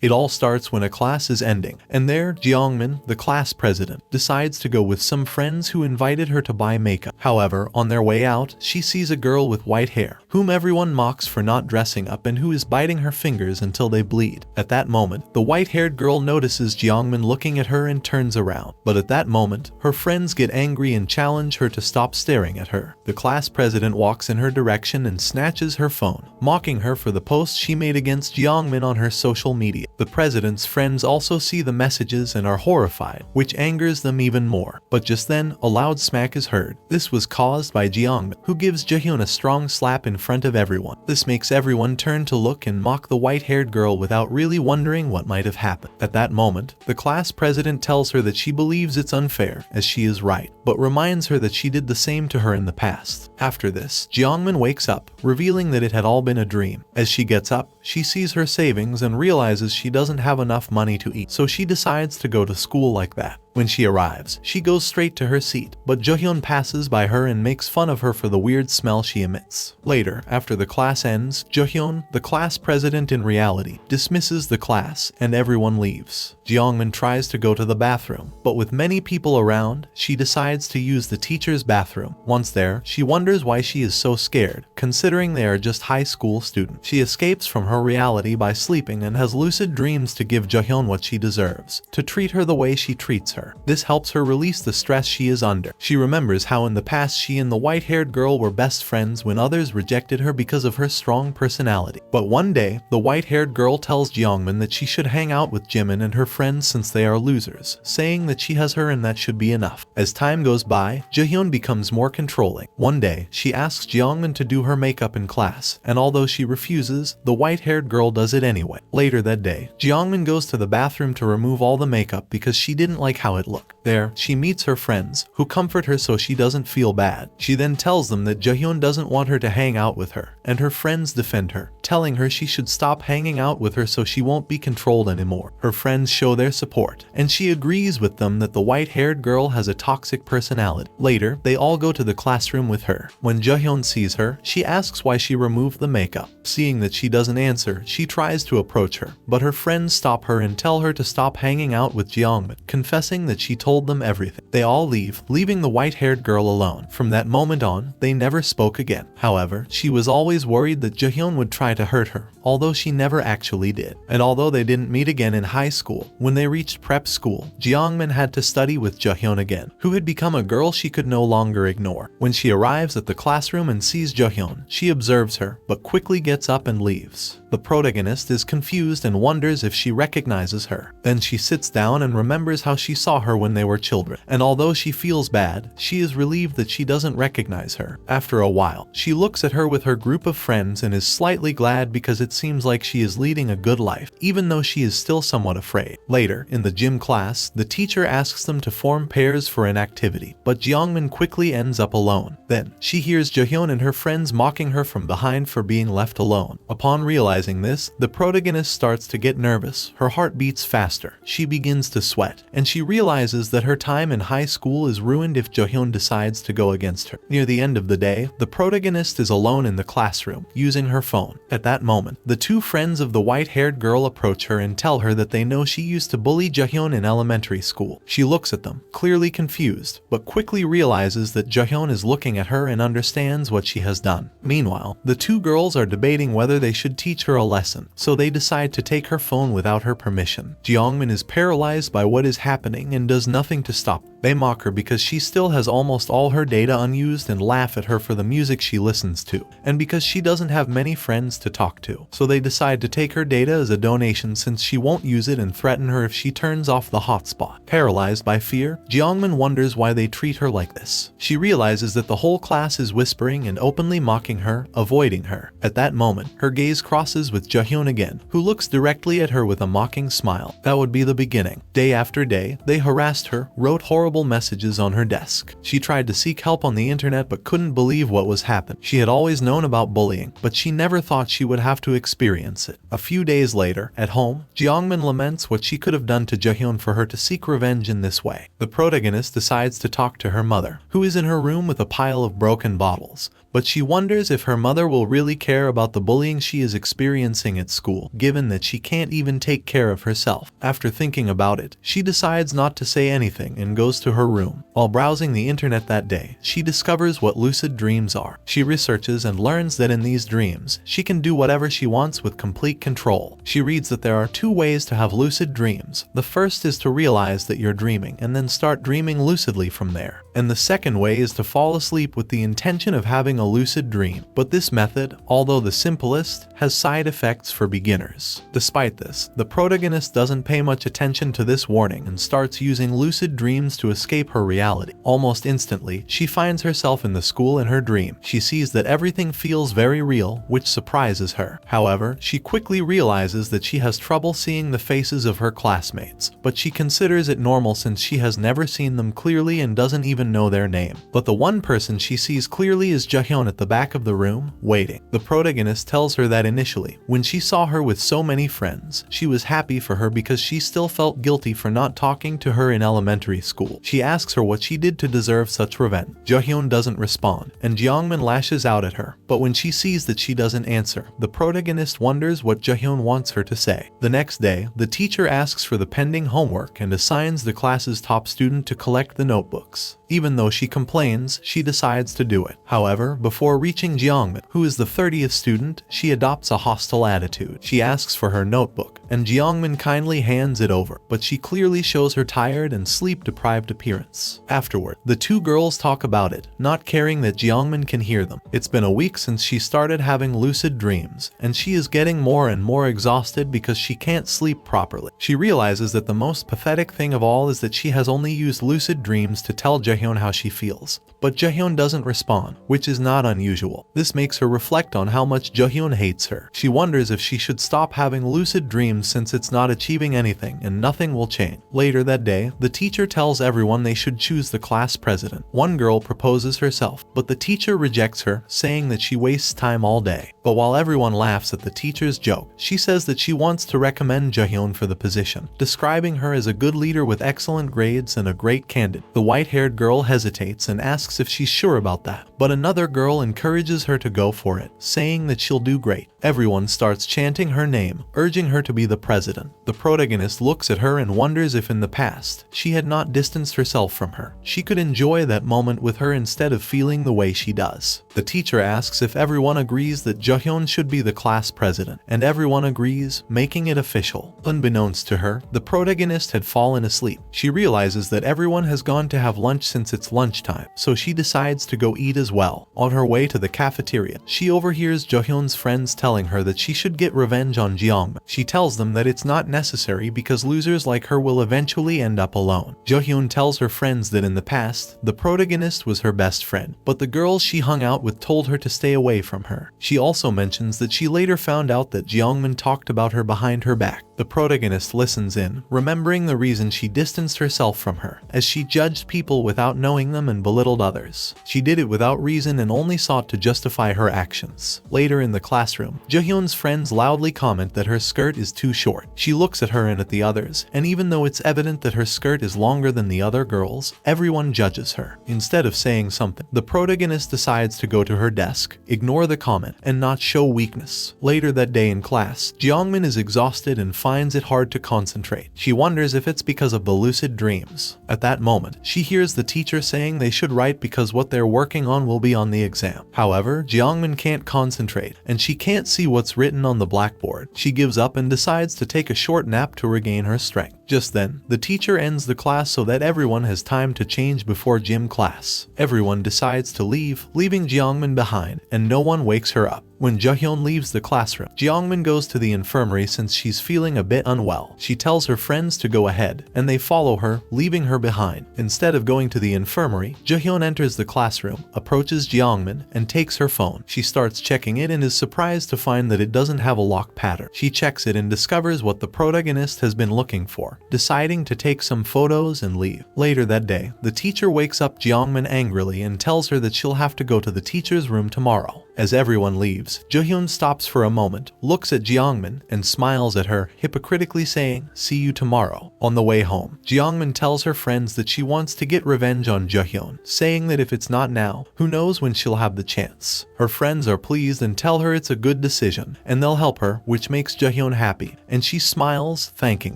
It all starts when a class is ending, and there, Jeongmin, the class president, decides to go with some friends who invited her to buy makeup. However, on their way out, she sees a girl with white hair, whom everyone mocks for not dressing up and who is biting her fingers until they bleed. At that moment, the white-haired girl notices Jeongmin looking at her and turns around. But at that moment, her friends get angry and challenge her to stop staring at her. The class president walks in her direction and snatches her phone, mocking her for the post she made against Jeongmin on her social media. The president's friends also see the messages and are horrified, which angers them even more. But just then, a loud smack is heard. This was caused by Jeongmin, who gives Juhyeon a strong slap in front of everyone. This makes everyone turn to look and mock the white-haired girl without really wondering what might have happened. At that moment, the class president tells her that she believes it's unfair, as she is right, but reminds her that she did the same to her in the past. After this, Jeongmin wakes up, revealing that it had all been a dream. As she gets up, she sees her savings and realizes she doesn't have enough money to eat, so she decides to go to school like that. When she arrives, she goes straight to her seat, but Juhyeon passes by her and makes fun of her for the weird smell she emits. Later, after the class ends, Juhyeon, the class president in reality, dismisses the class and everyone leaves. Jeongmin tries to go to the bathroom, but with many people around, she decides to use the teacher's bathroom. Once there, she wonders why she is so scared, considering they are just high school students. She escapes from her reality by sleeping and has lucid dreams to give Juhyeon what she deserves, to treat her the way she treats her. This helps her release the stress she is under. She remembers how in the past she and the white-haired girl were best friends when others rejected her because of her strong personality. But one day, the white-haired girl tells Jeongmin that she should hang out with Jimin and her friends since they are losers, saying that she has her and that should be enough. As time goes by, Juhyeon becomes more controlling. One day, she asks Jeongmin to do her makeup in class, and although she refuses, the white-haired girl does it anyway. Later that day, Jeongmin goes to the bathroom to remove all the makeup because she didn't like how it looked. There, she meets her friends, who comfort her so she doesn't feel bad. She then tells them that Juhyeon doesn't want her to hang out with her, and her friends defend her, telling her she should stop hanging out with her so she won't be controlled anymore. Her friends show their support, and she agrees with them that the white-haired girl has a toxic personality. Later, they all go to the classroom with her. When Juhyeon sees her, she asks why she removed the makeup. Seeing that she doesn't answer, she tries to approach her, but her friends stop her and tell her to stop hanging out with Jeongmin, confessing that she told them everything. They all leave, leaving the white-haired girl alone. From that moment on, they never spoke again. However, she was always worried that Juhyeon would try to hurt her, although she never actually did. And although they didn't meet again in high school, when they reached prep school, Jeongmin had to study with Juhyeon again, who had become a girl she could no longer ignore. When she arrives at the classroom and sees Juhyeon, she observes her, but quickly gets up and leaves. The protagonist is confused and wonders if she recognizes her. Then she sits down and remembers how she saw her when they were children, and although she feels bad, she is relieved that she doesn't recognize her. After a while, she looks at her with her group of friends and is slightly glad because it seems like she is leading a good life, even though she is still somewhat afraid. Later, in the gym class, the teacher asks them to form pairs for an activity, but Jeongmin quickly ends up alone. Then, she hears Juhyeon and her friends mocking her from behind for being left alone. Upon realizing this, the protagonist starts to get nervous, her heart beats faster, she begins to sweat, and she realizes that her time in high school is ruined if Juhyeon decides to go against her. Near the end of the day, the protagonist is alone in the classroom, using her phone. At that moment, the two friends of the white-haired girl approach her and tell her that they know she used to bully Juhyeon in elementary school. She looks at them, clearly confused, but quickly realizes that Juhyeon is looking at her and understands what she has done. Meanwhile, the two girls are debating whether they should teach her a lesson, so they decide to take her phone without her permission. Jeongmin is paralyzed by what is happening and does nothing to stop. They mock her because she still has almost all her data unused and laugh at her for the music she listens to, and because she doesn't have many friends to talk to. So they decide to take her data as a donation since she won't use it and threaten her if she turns off the hotspot. Paralyzed by fear, Jeongmin wonders why they treat her like this. She realizes that the whole class is whispering and openly mocking her, avoiding her. At that moment, her gaze crosses with Juhyeon again, who looks directly at her with a mocking smile. That would be the beginning. Day after day, they harassed her, wrote horrible messages on her desk. She tried to seek help on the internet but couldn't believe what was happening. She had always known about bullying, but she never thought she would have to experience it. A few days later, at home, Jeongmin laments what she could have done to Juhyeon for her to seek revenge in this way. The protagonist decides to talk to her mother, who is in her room with a pile of broken bottles, but she wonders if her mother will really care about the bullying she is experiencing at school, given that she can't even take care of herself. After thinking about it, she decides not to say anything and goes to her room. While browsing the internet that day, she discovers what lucid dreams are. She researches and learns that in these dreams, she can do whatever she wants with complete control. She reads that there are 2 ways to have lucid dreams. The first is to realize that you're dreaming and then start dreaming lucidly from there. And the second way is to fall asleep with the intention of having a lucid dream. But this method, although the simplest, has side effects for beginners. Despite this, the protagonist doesn't pay much attention to this warning and starts using lucid dreams to escape her reality. Almost instantly, she finds herself in the school in her dream. She sees that everything feels very real, which surprises her. However, she quickly realizes that she has trouble seeing the faces of her classmates, but she considers it normal since she has never seen them clearly and doesn't even know their name. But the one person she sees clearly is Juhyeon at the back of the room, waiting. The protagonist tells her that initially, when she saw her with so many friends, she was happy for her because she still felt guilty for not talking to her in elementary school. She asks her what she did to deserve such revenge. Juhyeon doesn't respond, and Jeongmin lashes out at her. But when she sees that she doesn't answer, the protagonist wonders what Juhyeon wants her to say. The next day, the teacher asks for the pending homework and assigns the class's top student to collect the notebooks. Even though she complains, she decides to do it. However, before reaching Jeongmin, who is the 30th student, she adopts a hostile attitude. She asks for her notebook, and Jeongmin kindly hands it over, but she clearly shows her tired and sleep-deprived appearance. Afterward, the 2 girls talk about it, not caring that Jeongmin can hear them. It's been a week since she started having lucid dreams, and she is getting more and more exhausted because she can't sleep properly. She realizes that the most pathetic thing of all is that she has only used lucid dreams to tell Juhyeon how she feels. But Juhyeon doesn't respond, which is not unusual. This makes her reflect on how much Juhyeon hates her. She wonders if she should stop having lucid dreams since it's not achieving anything and nothing will change. Later that day, the teacher tells everyone they should choose the class president. One girl proposes herself, but the teacher rejects her, saying that she wastes time all day. But while everyone laughs at the teacher's joke, she says that she wants to recommend Juhyeon for the position, describing her as a good leader with excellent grades and a great candidate. The white-haired girl hesitates and asks if she's sure about that, but another girl encourages her to go for it, saying that she'll do great. Everyone starts chanting her name, urging her to be the president. The protagonist looks at her and wonders if in the past, she had not distanced herself from her. She could enjoy that moment with her instead of feeling the way she does. The teacher asks if everyone agrees that Juhyeon should be the class president, and everyone agrees, making it official. Unbeknownst to her, the protagonist had fallen asleep. She realizes that everyone has gone to have lunch since it's lunchtime, so she decides to go eat as well. On her way to the cafeteria, she overhears Juhyeon's friends telling her that she should get revenge on Jeongmin. She tells them that it's not necessary because losers like her will eventually end up alone. Juhyeon tells her friends that in the past, the protagonist was her best friend, but the girls she hung out with told her to stay away from her. She also mentions that she later found out that Jeongmin talked about her behind her back. The protagonist listens in, remembering the reason she distanced herself from her, as she judged people without knowing them and belittled others. She did it without reason and only sought to justify her actions. Later in the classroom, Juhyeon's friends loudly comment that her skirt is too short. She looks at her and at the others, and even though it's evident that her skirt is longer than the other girls, everyone judges her. Instead of saying something, the protagonist decides to go to her desk, ignore the comment, and not show weakness. Later that day in class, Jeongmin is exhausted and finds it hard to concentrate. She wonders if it's because of the lucid dreams. At that moment, she hears the teacher saying they should write because what they're working on will be on the exam. However, Jeongmin can't concentrate, and she can't see what's written on the blackboard. She gives up and decides to take a short nap to regain her strength. Just then, the teacher ends the class so that everyone has time to change before gym class. Everyone decides to leave, leaving Jeongmin behind, and no one wakes her up. When Juhyeon leaves the classroom, Jeongmin goes to the infirmary since she's feeling a bit unwell. She tells her friends to go ahead, and they follow her, leaving her behind. Instead of going to the infirmary, Juhyeon enters the classroom, approaches Jeongmin, and takes her phone. She starts checking it and is surprised to find that it doesn't have a lock pattern. She checks it and discovers what the protagonist has been looking for, deciding to take some photos and leave. Later that day, the teacher wakes up Jeongmin angrily and tells her that she'll have to go to the teacher's room tomorrow. As everyone leaves, leaves, Juhyeon stops for a moment, looks at Jeongmin, and smiles at her, hypocritically saying, "See you tomorrow." On the way home, Jeongmin tells her friends that she wants to get revenge on Juhyeon, saying that if it's not now, who knows when she'll have the chance. Her friends are pleased and tell her it's a good decision, and they'll help her, which makes Juhyeon happy, and she smiles, thanking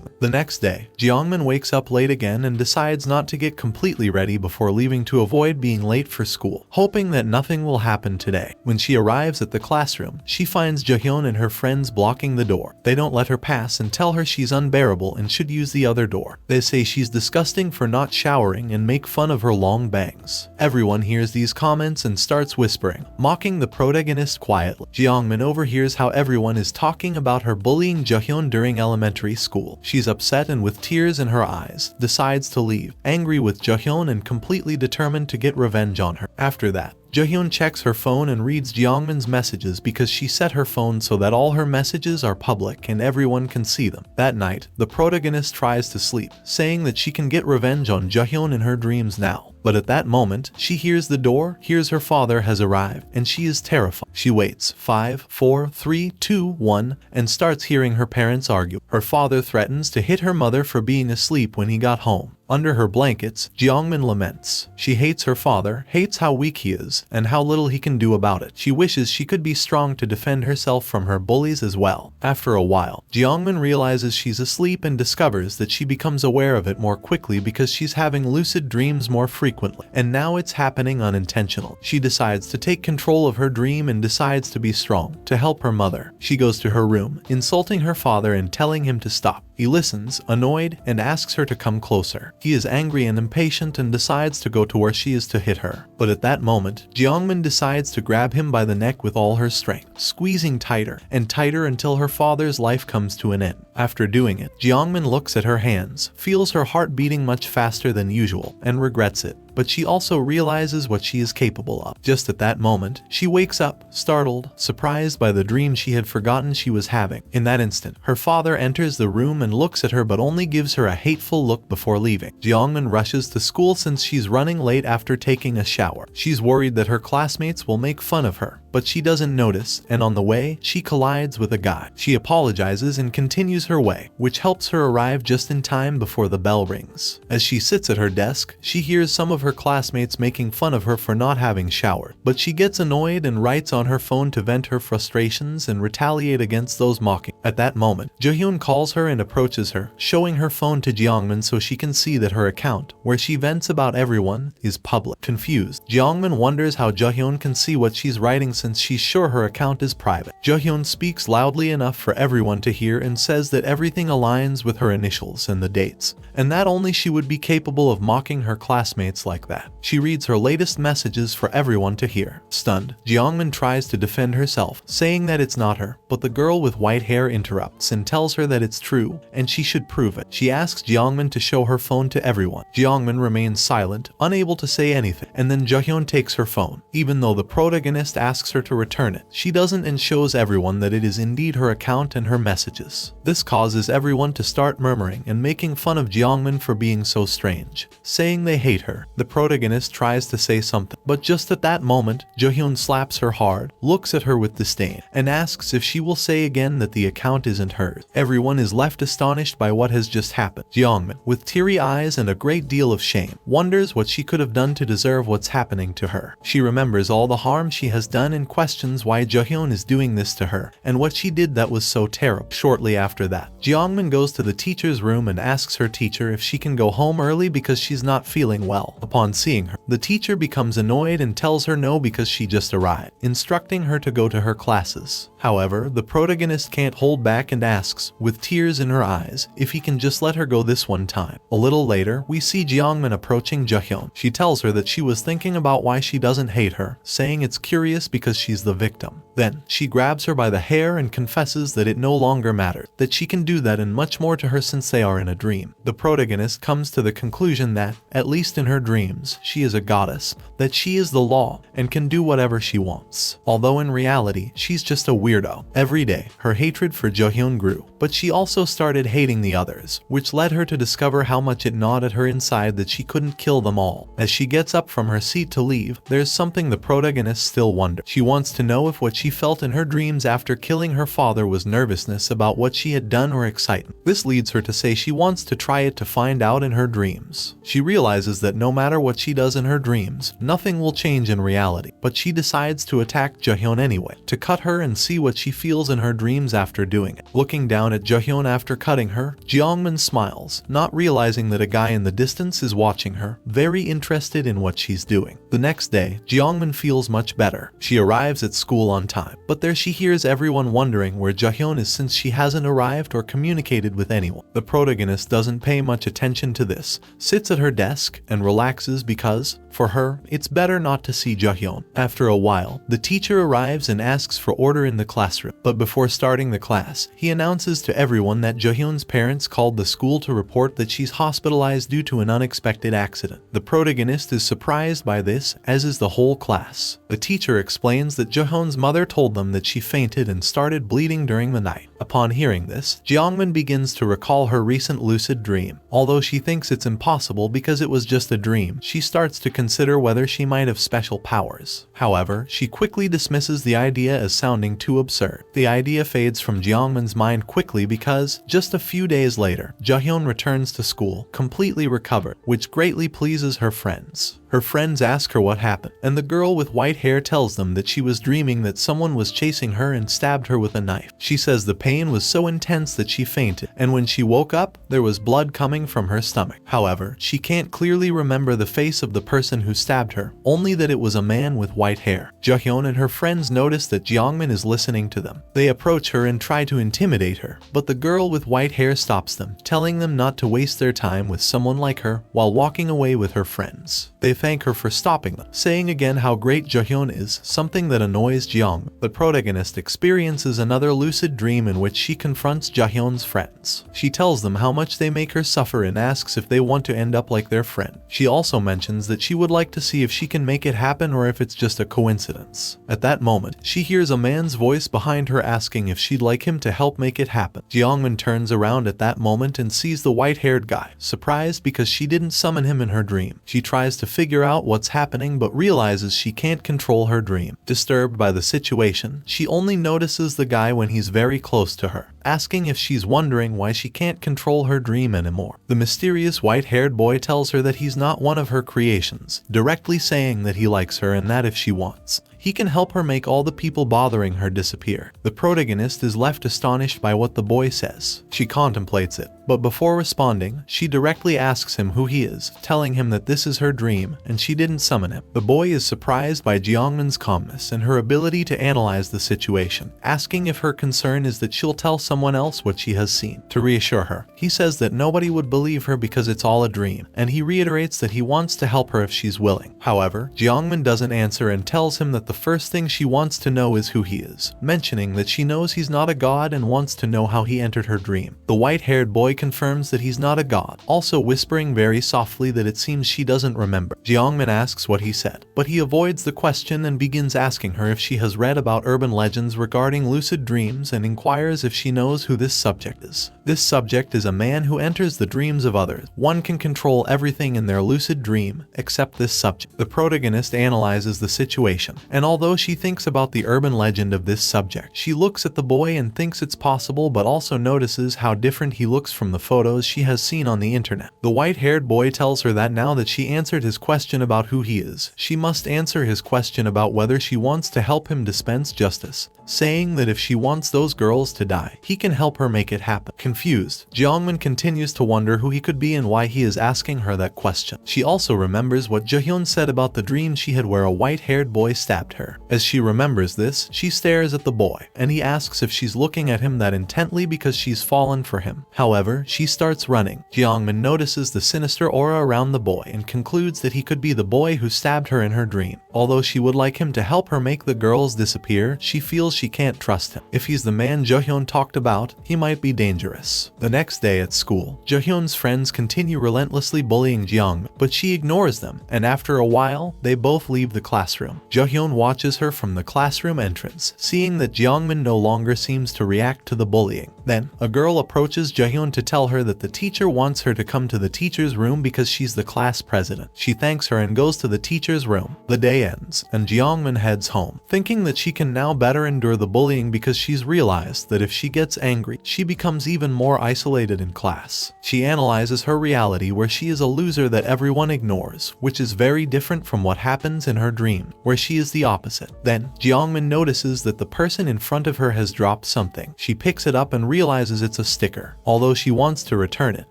them. The next day, Jeongmin wakes up late again and decides not to get completely ready before leaving to avoid being late for school, hoping that nothing will happen today. When she arrives at the classroom, she finds Juhyeon and her friends blocking the door. They don't let her pass and tell her she's unbearable and should use the other door. They say she's disgusting for not showering and make fun of her long bangs. Everyone hears these comments and starts whispering, mocking the protagonist quietly. Jeongmin overhears how everyone is talking about her bullying Juhyeon during elementary school. She's upset and with tears in her eyes, decides to leave, angry with Juhyeon and completely determined to get revenge on her. After that, Juhyeon checks her phone and reads Jeongmin's messages because she set her phone so that all her messages are public and everyone can see them. That night, the protagonist tries to sleep, saying that she can get revenge on Juhyeon in her dreams now. But at that moment, she hears the door, hears her father has arrived, and she is terrified. She waits 5, 4, 3, 2, 1, and starts hearing her parents argue. Her father threatens to hit her mother for being asleep when he got home. Under her blankets, Jeongmin laments. She hates her father, hates how weak he is, and how little he can do about it. She wishes she could be strong to defend herself from her bullies as well. After a while, Jeongmin realizes she's asleep and discovers that she becomes aware of it more quickly because she's having lucid dreams more frequently, and now it's happening unintentional. She decides to take control of her dream and decides to be strong, to help her mother. She goes to her room, insulting her father and telling him to stop. He listens, annoyed, and asks her to come closer. He is angry and impatient and decides to go to where she is to hit her. But at that moment, Jeongmin decides to grab him by the neck with all her strength, squeezing tighter and tighter until her father's life comes to an end. After doing it, Jeongmin looks at her hands, feels her heart beating much faster than usual, and regrets it. But she also realizes what she is capable of. Just at that moment, she wakes up, startled, surprised by the dream she had forgotten she was having. In that instant, her father enters the room and looks at her but only gives her a hateful look before leaving. Jeongmin rushes to school since she's running late after taking a shower. She's worried that her classmates will make fun of her, but she doesn't notice, and on the way, she collides with a guy. She apologizes and continues her way, which helps her arrive just in time before the bell rings. As she sits at her desk, she hears some of her classmates making fun of her for not having showered, but she gets annoyed and writes on her phone to vent her frustrations and retaliate against those mocking. At that moment, Juhyeon calls her and approaches her, showing her phone to Jeongmin so she can see that her account, where she vents about everyone, is public. Confused, Jeongmin wonders how Juhyeon can see what she's writing since she's sure her account is private. Juhyeon speaks loudly enough for everyone to hear and says that everything aligns with her initials and the dates, and that only she would be capable of mocking her classmates like that. She reads her latest messages for everyone to hear. Stunned, Jeongmin tries to defend herself, saying that it's not her, but the girl with white hair interrupts and tells her that it's true and she should prove it. She asks Jeongmin to show her phone to everyone. Jeongmin remains silent, unable to say anything, and then Juhyeon takes her phone. Even though the protagonist asks her to return it, she doesn't and shows everyone that it is indeed her account and her messages. This causes everyone to start murmuring and making fun of Jeongmin for being so strange, saying they hate her. The protagonist tries to say something, but just at that moment, Juhyeon slaps her hard, looks at her with disdain, and asks if she will say again that the account isn't hers. Everyone is left astonished by what has just happened. Jeongmin, with teary eyes and a great deal of shame, wonders what she could have done to deserve what's happening to her. She remembers all the harm she has done and questions why Juhyeon is doing this to her, and what she did that was so terrible. Shortly after that, Jeongmin goes to the teacher's room and asks her teacher if she can go home early because she's not feeling well. Upon seeing her, the teacher becomes annoyed and tells her no because she just arrived, instructing her to go to her classes. However, the protagonist can't hold back and asks, with tears in her eyes, if he can just let her go this one time. A little later, we see Jeongmin approaching Juhyeon. She tells her that she was thinking about why she doesn't hate her, saying it's curious because she's the victim. Then, she grabs her by the hair and confesses that it no longer matters, that she can do that and much more to her since they are in a dream. The protagonist comes to the conclusion that, at least in her dreams, she is a goddess, that she is the law, and can do whatever she wants. Although in reality, she's just a weirdo. Every day, her hatred for Juhyeon grew, but she also started hating the others, which led her to discover how much it gnawed at her inside that she couldn't kill them all. As she gets up from her seat to leave, there's something the protagonist still wonders. She wants to know if what she she felt in her dreams after killing her father was nervousness about what she had done or excitement. This leads her to say she wants to try it to find out in her dreams. She realizes that no matter what she does in her dreams, nothing will change in reality, but she decides to attack Juhyeon anyway, to cut her and see what she feels in her dreams after doing it. Looking down at Juhyeon after cutting her, Jeongmin smiles, not realizing that a guy in the distance is watching her, very interested in what she's doing. The next day, Jeongmin feels much better. She arrives at school on time, but there she hears everyone wondering where Juhyeon is since she hasn't arrived or communicated with anyone. The protagonist doesn't pay much attention to this, sits at her desk, and relaxes because, for her, it's better not to see Juhyeon. After a while, the teacher arrives and asks for order in the classroom, but before starting the class, he announces to everyone that Juhyeon's parents called the school to report that she's hospitalized due to an unexpected accident. The protagonist is surprised by this, as is the whole class. The teacher explains that Juhyeon's mother told them that she fainted and started bleeding during the night. Upon hearing this, Jeongmin begins to recall her recent lucid dream. Although she thinks it's impossible because it was just a dream, she starts to consider whether she might have special powers. However, she quickly dismisses the idea as sounding too absurd. The idea fades from Jeongmin's mind quickly because, just a few days later, Juhyeon returns to school, completely recovered, which greatly pleases her friends. Her friends ask her what happened, and the girl with white hair tells them that she was dreaming that someone was chasing her and stabbed her with a knife. She says the pain was so intense that she fainted, and when she woke up, there was blood coming from her stomach. However, she can't clearly remember the face of the person who stabbed her, only that it was a man with white hair. Juhyeon and her friends notice that Jeongmin is listening to them. They approach her and try to intimidate her, but the girl with white hair stops them, telling them not to waste their time with someone like her while walking away with her friends. They thank her for stopping them, saying again how great Juhyeon is, something that annoys Jeongmin. The protagonist experiences another lucid dream in which she confronts Juhyeon's friends. She tells them how much they make her suffer and asks if they want to end up like their friend. She also mentions that she would like to see if she can make it happen or if it's just a coincidence. At that moment, she hears a man's voice behind her asking if she'd like him to help make it happen. Jeongmin turns around at that moment and sees the white-haired guy, surprised because she didn't summon him in her dream. She tries to figure out what's happening but realizes she can't control her dream. Disturbed by the situation, she only notices the guy when he's very close to her, asking if she's wondering why she can't control her dream anymore. The mysterious white-haired boy tells her that he's not one of her creations, directly saying that he likes her and that if she wants, he can help her make all the people bothering her disappear. The protagonist is left astonished by what the boy says. She contemplates it, but before responding, she directly asks him who he is, telling him that this is her dream and she didn't summon him. The boy is surprised by Jeongmin's calmness and her ability to analyze the situation, asking if her concern is that she'll tell someone else what she has seen. To reassure her, he says that nobody would believe her because it's all a dream, and he reiterates that he wants to help her if she's willing. However, Jeongmin doesn't answer and tells him that the first thing she wants to know is who he is, mentioning that she knows he's not a god and wants to know how he entered her dream. The white-haired boy confirms that he's not a god, also whispering very softly that it seems she doesn't remember. Jeongmin asks what he said, but he avoids the question and begins asking her if she has read about urban legends regarding lucid dreams and inquires if she knows who this subject is. This subject is a man who enters the dreams of others. One can control everything in their lucid dream except this subject. The protagonist analyzes the situation, and although she thinks about the urban legend of this subject, she looks at the boy and thinks it's possible but also notices how different he looks from the photos she has seen on the internet. The white-haired boy tells her that now that she answered his question about who he is, she must answer his question about whether she wants to help him dispense justice, saying that if she wants those girls to die, he can help her make it happen. Confused, Jeongmin continues to wonder who he could be and why he is asking her that question. She also remembers what Juhyeon said about the dream she had where a white-haired boy stabbed her. As she remembers this, she stares at the boy, and he asks if she's looking at him that intently because she's fallen for him. However, she starts running. Jeongmin notices the sinister aura around the boy and concludes that he could be the boy who stabbed her in her dream. Although she would like him to help her make the girls disappear, she feels she can't trust him. If he's the man Juhyeon talked about, he might be dangerous. The next day at school, Juhyeon's friends continue relentlessly bullying Jeongmin, but she ignores them, and after a while, they both leave the classroom. Juhyeon watches her from the classroom entrance, seeing that Jeongmin no longer seems to react to the bullying. Then, a girl approaches Juhyeon to tell her that the teacher wants her to come to the teacher's room because she's the class president. She thanks her and goes to the teacher's room. The day ends, and Jeongmin heads home, thinking that she can now better endure the bullying because she's realized that if she gets angry, she becomes even more isolated in class. She analyzes her reality where she is a loser that everyone ignores, which is very different from what happens in her dream, where she is the opposite. Then, Jeongmin notices that the person in front of her has dropped something. She picks it up and realizes it's a sticker. Although she wants to return it,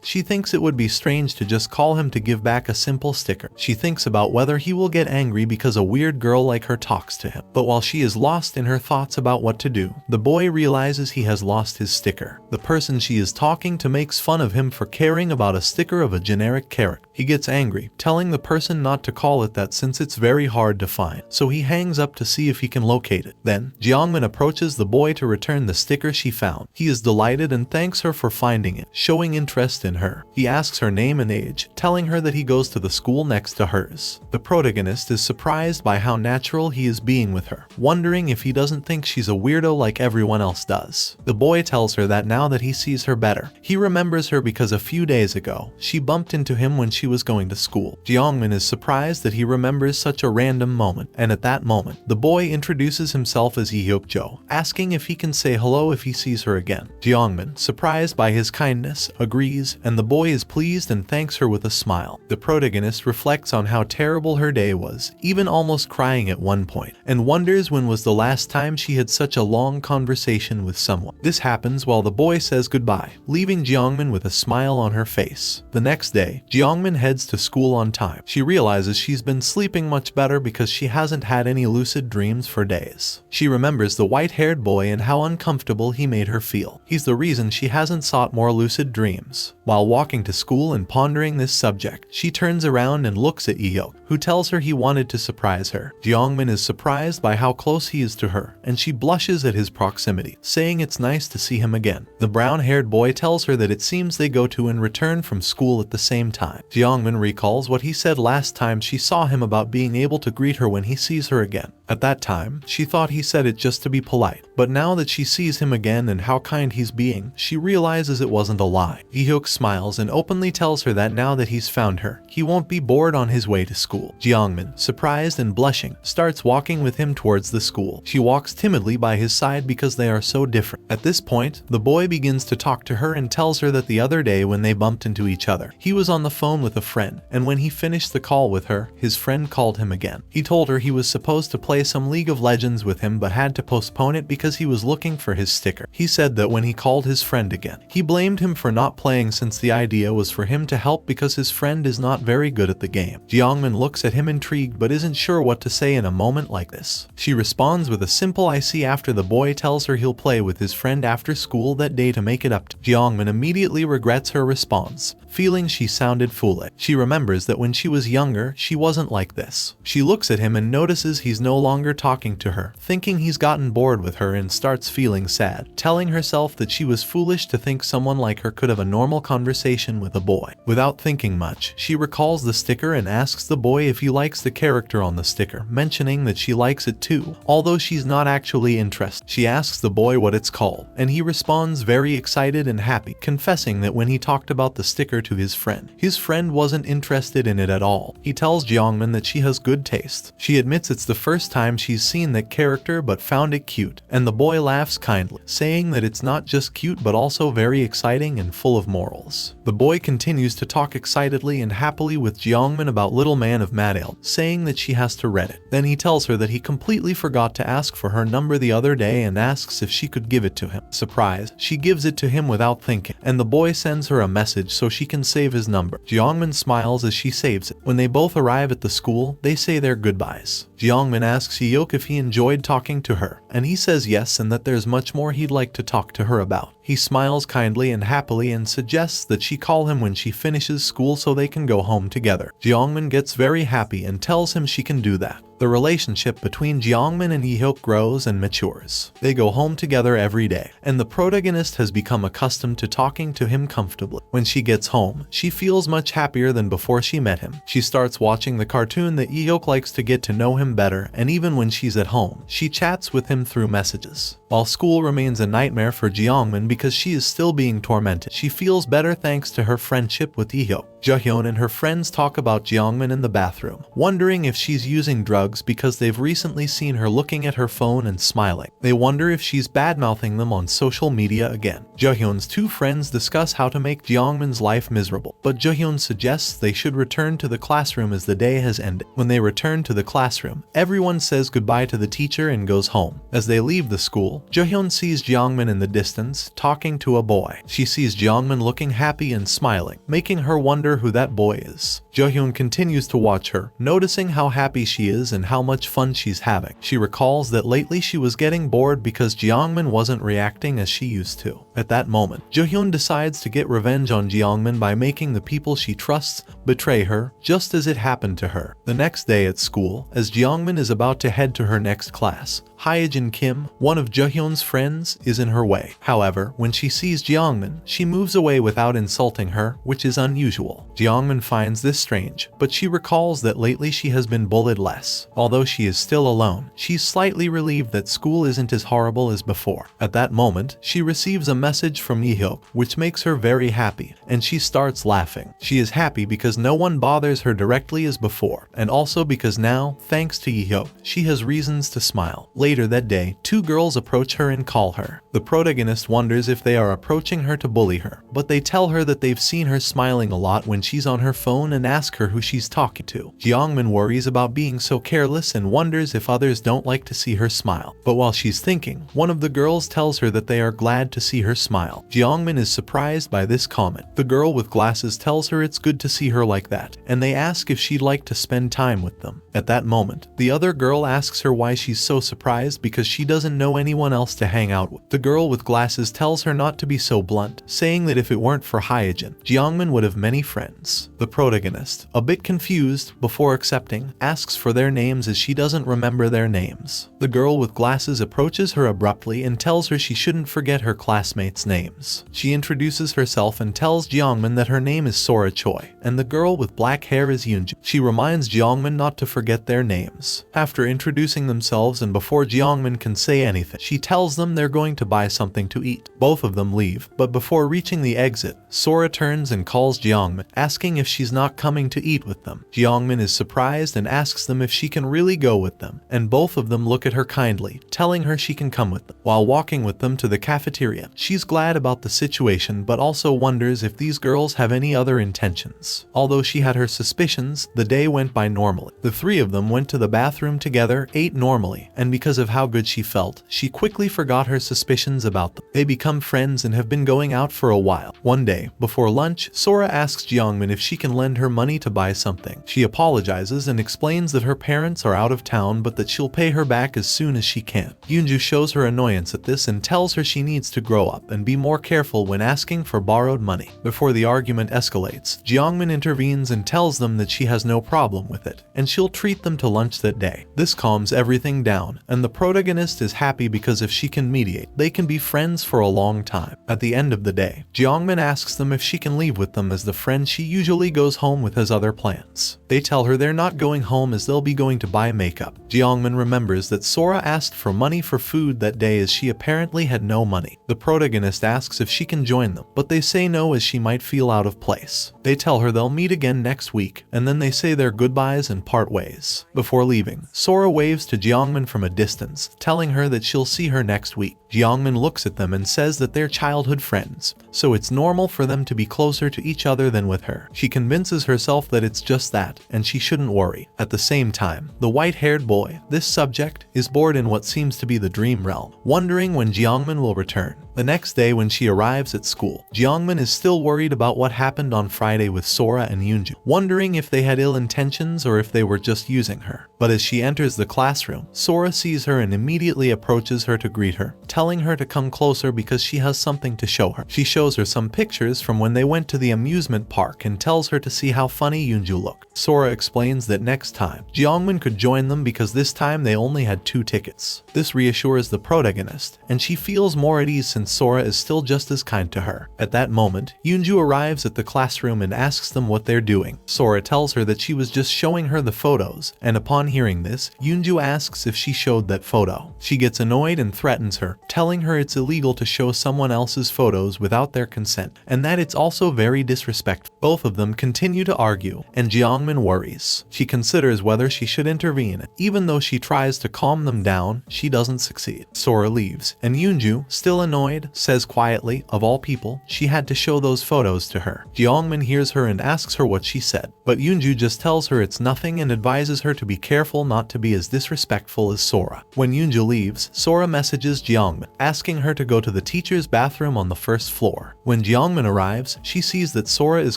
she thinks it would be strange to just call him to give back a simple sticker. She thinks about whether he will get angry because a weird girl like her talks to him. But while she is lost in her thoughts about what to do, the boy realizes he has lost his sticker. The person she is talking to makes fun of him for caring about a sticker of a generic character. He gets angry, telling the person not to call it that since it's very hard to find, so he hangs up to see if he can locate it. Then, Jeongmin approaches the boy to return the sticker she found. He is delighted and thanks her for finding it, showing interest in her. He asks her name and age, telling her that he goes to the school next to hers. The protagonist is surprised by how natural he is being with her, wondering if he doesn't think she's a weirdo like everyone else does. The boy tells her that now that he sees her better, he remembers her because a few days ago, she bumped into him when she was going to school. Jeongmin is surprised that he remembers such a random moment, and at that moment, the boy introduces himself as Yook, asking if he can say hello if he sees her again. Jeongmin, surprised by his kindness, agrees, and the boy is pleased and thanks her with a smile. The protagonist reflects on how terrible her day was, even almost crying at one point, and wonders when was the last time she had such a long conversation with someone. This happens while the boy says goodbye, leaving Jeongmin with a smile on her face. The next day, Jeongmin heads to school on time. She realizes she's been sleeping much better because she hasn't had any lucid dreams for days. She remembers the white-haired boy and how uncomfortable he made her feel. He's the reason she hasn't sought more lucid dreams. While walking to school and pondering this subject, she turns around and looks at Yook, who tells her he wanted to surprise her. Jeongmin is surprised by how close he is to her, and she blushes at his proximity, saying it's nice to see him again. The brown-haired boy tells her that it seems they go to and return from school at the same time. Jeongmin recalls what he said last time she saw him about being able to greet her when he sees her again. At that time, she thought he said it just to be polite, but now that she sees him again and how kind he's being, she realizes it wasn't a lie. Yook smiles and openly tells her that now that he's found her, he won't be bored on his way to school. Jeongmin, surprised and blushing, starts walking with him towards the school. She walks timidly by his side because they are so different. At this point, the boy begins to talk to her and tells her that the other day when they bumped into each other, he was on the phone with a friend, and when he finished the call with her, his friend called him again. He told her he was supposed to play some League of Legends with him but had to postpone it because he was looking for his sticker. He said that when he called his friend again, he blamed him for not playing since the idea was for him to help because his friend is not very good at the game. Jeongmin looks at him intrigued but isn't sure what to say in a moment like this. She responds with a simple "I see" after the boy tells her he'll play with his friend after school that day to make it up to. Jeongmin immediately regrets her response, feeling she sounded foolish. She remembers that when she was younger, she wasn't like this. She looks at him and notices he's no longer talking to her, thinking he's gotten bored with her and starts feeling sad, telling herself that she was foolish to think someone like her could have a normal conversation with a boy. Without thinking much, she recalls the sticker and asks the boy if he likes the character on the sticker, mentioning that she likes it too, although she's not actually interested. She asks the boy what it's called, and he responds very excited and happy, confessing that when he talked about the sticker to his friend wasn't interested in it at all. He tells Jeongmin that she has good taste. She admits it's the first time she's seen that character but found it cute, and the boy laughs kindly, saying that it's not just cute but also very exciting and full of morals. The boy continues to talk excitedly and happily with Jeongmin about Little Man of Madale, saying that she has to read it. Then he tells her that he completely forgot to ask for her number the other day and asks if she could give it to him. Surprised, she gives it to him without thinking, and the boy sends her a message so she can save his number. Jeongmin smiles as she saves it. When they both arrive at the school, they say their goodbyes. Jeongmin asks Yook if he enjoyed talking to her, and he says yes and that there's much more he'd like to talk to her about. He smiles kindly and happily and suggests that she call him when she finishes school so they can go home together. Jeongmin gets very happy and tells him she can do that. The relationship between Jeongmin and Yook grows and matures. They go home together every day, and the protagonist has become accustomed to talking to him comfortably. When she gets home, she feels much happier than before she met him. She starts watching the cartoon that Yook likes to get to know him better, and even when she's at home, she chats with him through messages. While school remains a nightmare for Jeongmin because she is still being tormented, she feels better thanks to her friendship with Yook. Juhyeon and her friends talk about Jeongmin in the bathroom, wondering if she's using drugs because they've recently seen her looking at her phone and smiling. They wonder if she's badmouthing them on social media again. Juhyeon's two friends discuss how to make Jeongmin's life miserable, but Juhyeon suggests they should return to the classroom as the day has ended. When they return to the classroom, everyone says goodbye to the teacher and goes home. As they leave the school, Juhyeon sees Jeongmin in the distance, talking to a boy. She sees Jeongmin looking happy and smiling, making her wonder who that boy is. Juhyeon continues to watch her, noticing how happy she is and how much fun she's having. She recalls that lately she was getting bored because Jeongmin wasn't reacting as she used to. At that moment, Juhyeon decides to get revenge on Jeongmin by making the people she trusts betray her, just as it happened to her. The next day at school, as Jeongmin is about to head to her next class, Hyejin Kim, one of Juhyeon's friends, is in her way. However, when she sees Jeongmin, she moves away without insulting her, which is unusual. Jeongmin finds this strange, but she recalls that lately she has been bullied less. Although she is still alone, she's slightly relieved that school isn't as horrible as before. At that moment, she receives a message from Yook, which makes her very happy, and she starts laughing. She is happy because no one bothers her directly as before, and also because now, thanks to Yook, she has reasons to smile. Later that day, two girls approach her and call her. The protagonist wonders if they are approaching her to bully her, but they tell her that they've seen her smiling a lot when she's on her phone and ask her who she's talking to. Jeongmin worries about being so careless and wonders if others don't like to see her smile. But while she's thinking, one of the girls tells her that they are glad to see her smile. Jeongmin is surprised by this comment. The girl with glasses tells her it's good to see her like that, and they ask if she'd like to spend time with them. At that moment, the other girl asks her why she's so surprised because she doesn't know anyone else to hang out with. The girl with glasses tells her not to be so blunt, saying that if it weren't for Hyejin, Jeongmin would have many friends. The protagonist, a bit confused before accepting, asks for their names as she doesn't remember their names. The girl with glasses approaches her abruptly and tells her she shouldn't forget her classmates' names. She introduces herself and tells Jeongmin that her name is Sora Choi, and the girl with black hair is Yunju. She reminds Jeongmin not to forget their names. After introducing themselves and before Jeongmin can say anything, she tells them they're going to buy something to eat. Both of them leave, but before reaching the exit, Sora turns and calls Jeongmin, asking if she's not coming to eat with them. Jeongmin is surprised and asks them if she can really go with them, and both of them look at her kindly, telling her she can come with them. While walking with them to the cafeteria, she's glad about the situation but also wonders if these girls have any other intentions. Although she had her suspicions, the day went by normally. The three of them went to the bathroom together, ate normally, and because of how good she felt, she quickly forgot her suspicions about them. They become friends and have been going out for a while. One day, before lunch, Sora asks Jeongmin if she can lend her money to buy something. She apologizes and explains that her parents are out of town but that she'll pay her back as soon as she can. Yunju shows her annoyance at this and tells her she needs to grow up and be more careful when asking for borrowed money. Before the argument escalates, Jeongmin intervenes and tells them that she has no problem with it, and she'll treat them to lunch that day. This calms everything down, and the protagonist is happy because if she can mediate, they can be friends for a long time. At the end of the day, Jeongmin asks them if she can leave with them as the friend she usually goes home with has other plans. They tell her they're not going home as they'll be going to buy makeup. Jeongmin remembers that Sora asked for money for food that day as she apparently had no money. The protagonist asks if she can join them, but they say no as she might feel out of place. They tell her they'll meet again next week, and then they say their goodbyes and part ways. Before leaving, Sora waves to Jeongmin from a distance, telling her that she'll see her next week. Jeongmin looks at them and says that they're childhood friends, so it's normal for them to be closer to each other than with her. She convinces herself that it's just that, and she shouldn't worry. At the same time, the white-haired boy, this subject, is bored in what seems to be the dream realm, wondering when Jeongmin will return. The next day when she arrives at school, Jeongmin is still worried about what happened on Friday with Sora and Yunju, wondering if they had ill intentions or if they were just using her. But as she enters the classroom, Sora sees her and immediately approaches her to greet her, telling her to come closer because she has something to show her. She shows shows her some pictures from when they went to the amusement park and tells her to see how funny Yunju looked. Sora explains that next time, Jeongmin could join them because this time they only had 2 tickets. This reassures the protagonist, and she feels more at ease since Sora is still just as kind to her. At that moment, Yunju arrives at the classroom and asks them what they're doing. Sora tells her that she was just showing her the photos, and upon hearing this, Yunju asks if she showed that photo. She gets annoyed and threatens her, telling her it's illegal to show someone else's photos without their consent, and that it's also very disrespectful. Both of them continue to argue, and Jeongmin worries. She considers whether she should intervene. Even though she tries to calm them down, she doesn't succeed. Sora leaves, and Yunju, still annoyed, says quietly, of all people, she had to show those photos to her. Jeongmin hears her and asks her what she said, but Yunju just tells her it's nothing and advises her to be careful not to be as disrespectful as Sora. When Yunju leaves, Sora messages Jeongmin, asking her to go to the teacher's bathroom on the first floor. When Jeongmin arrives, she sees that Sora is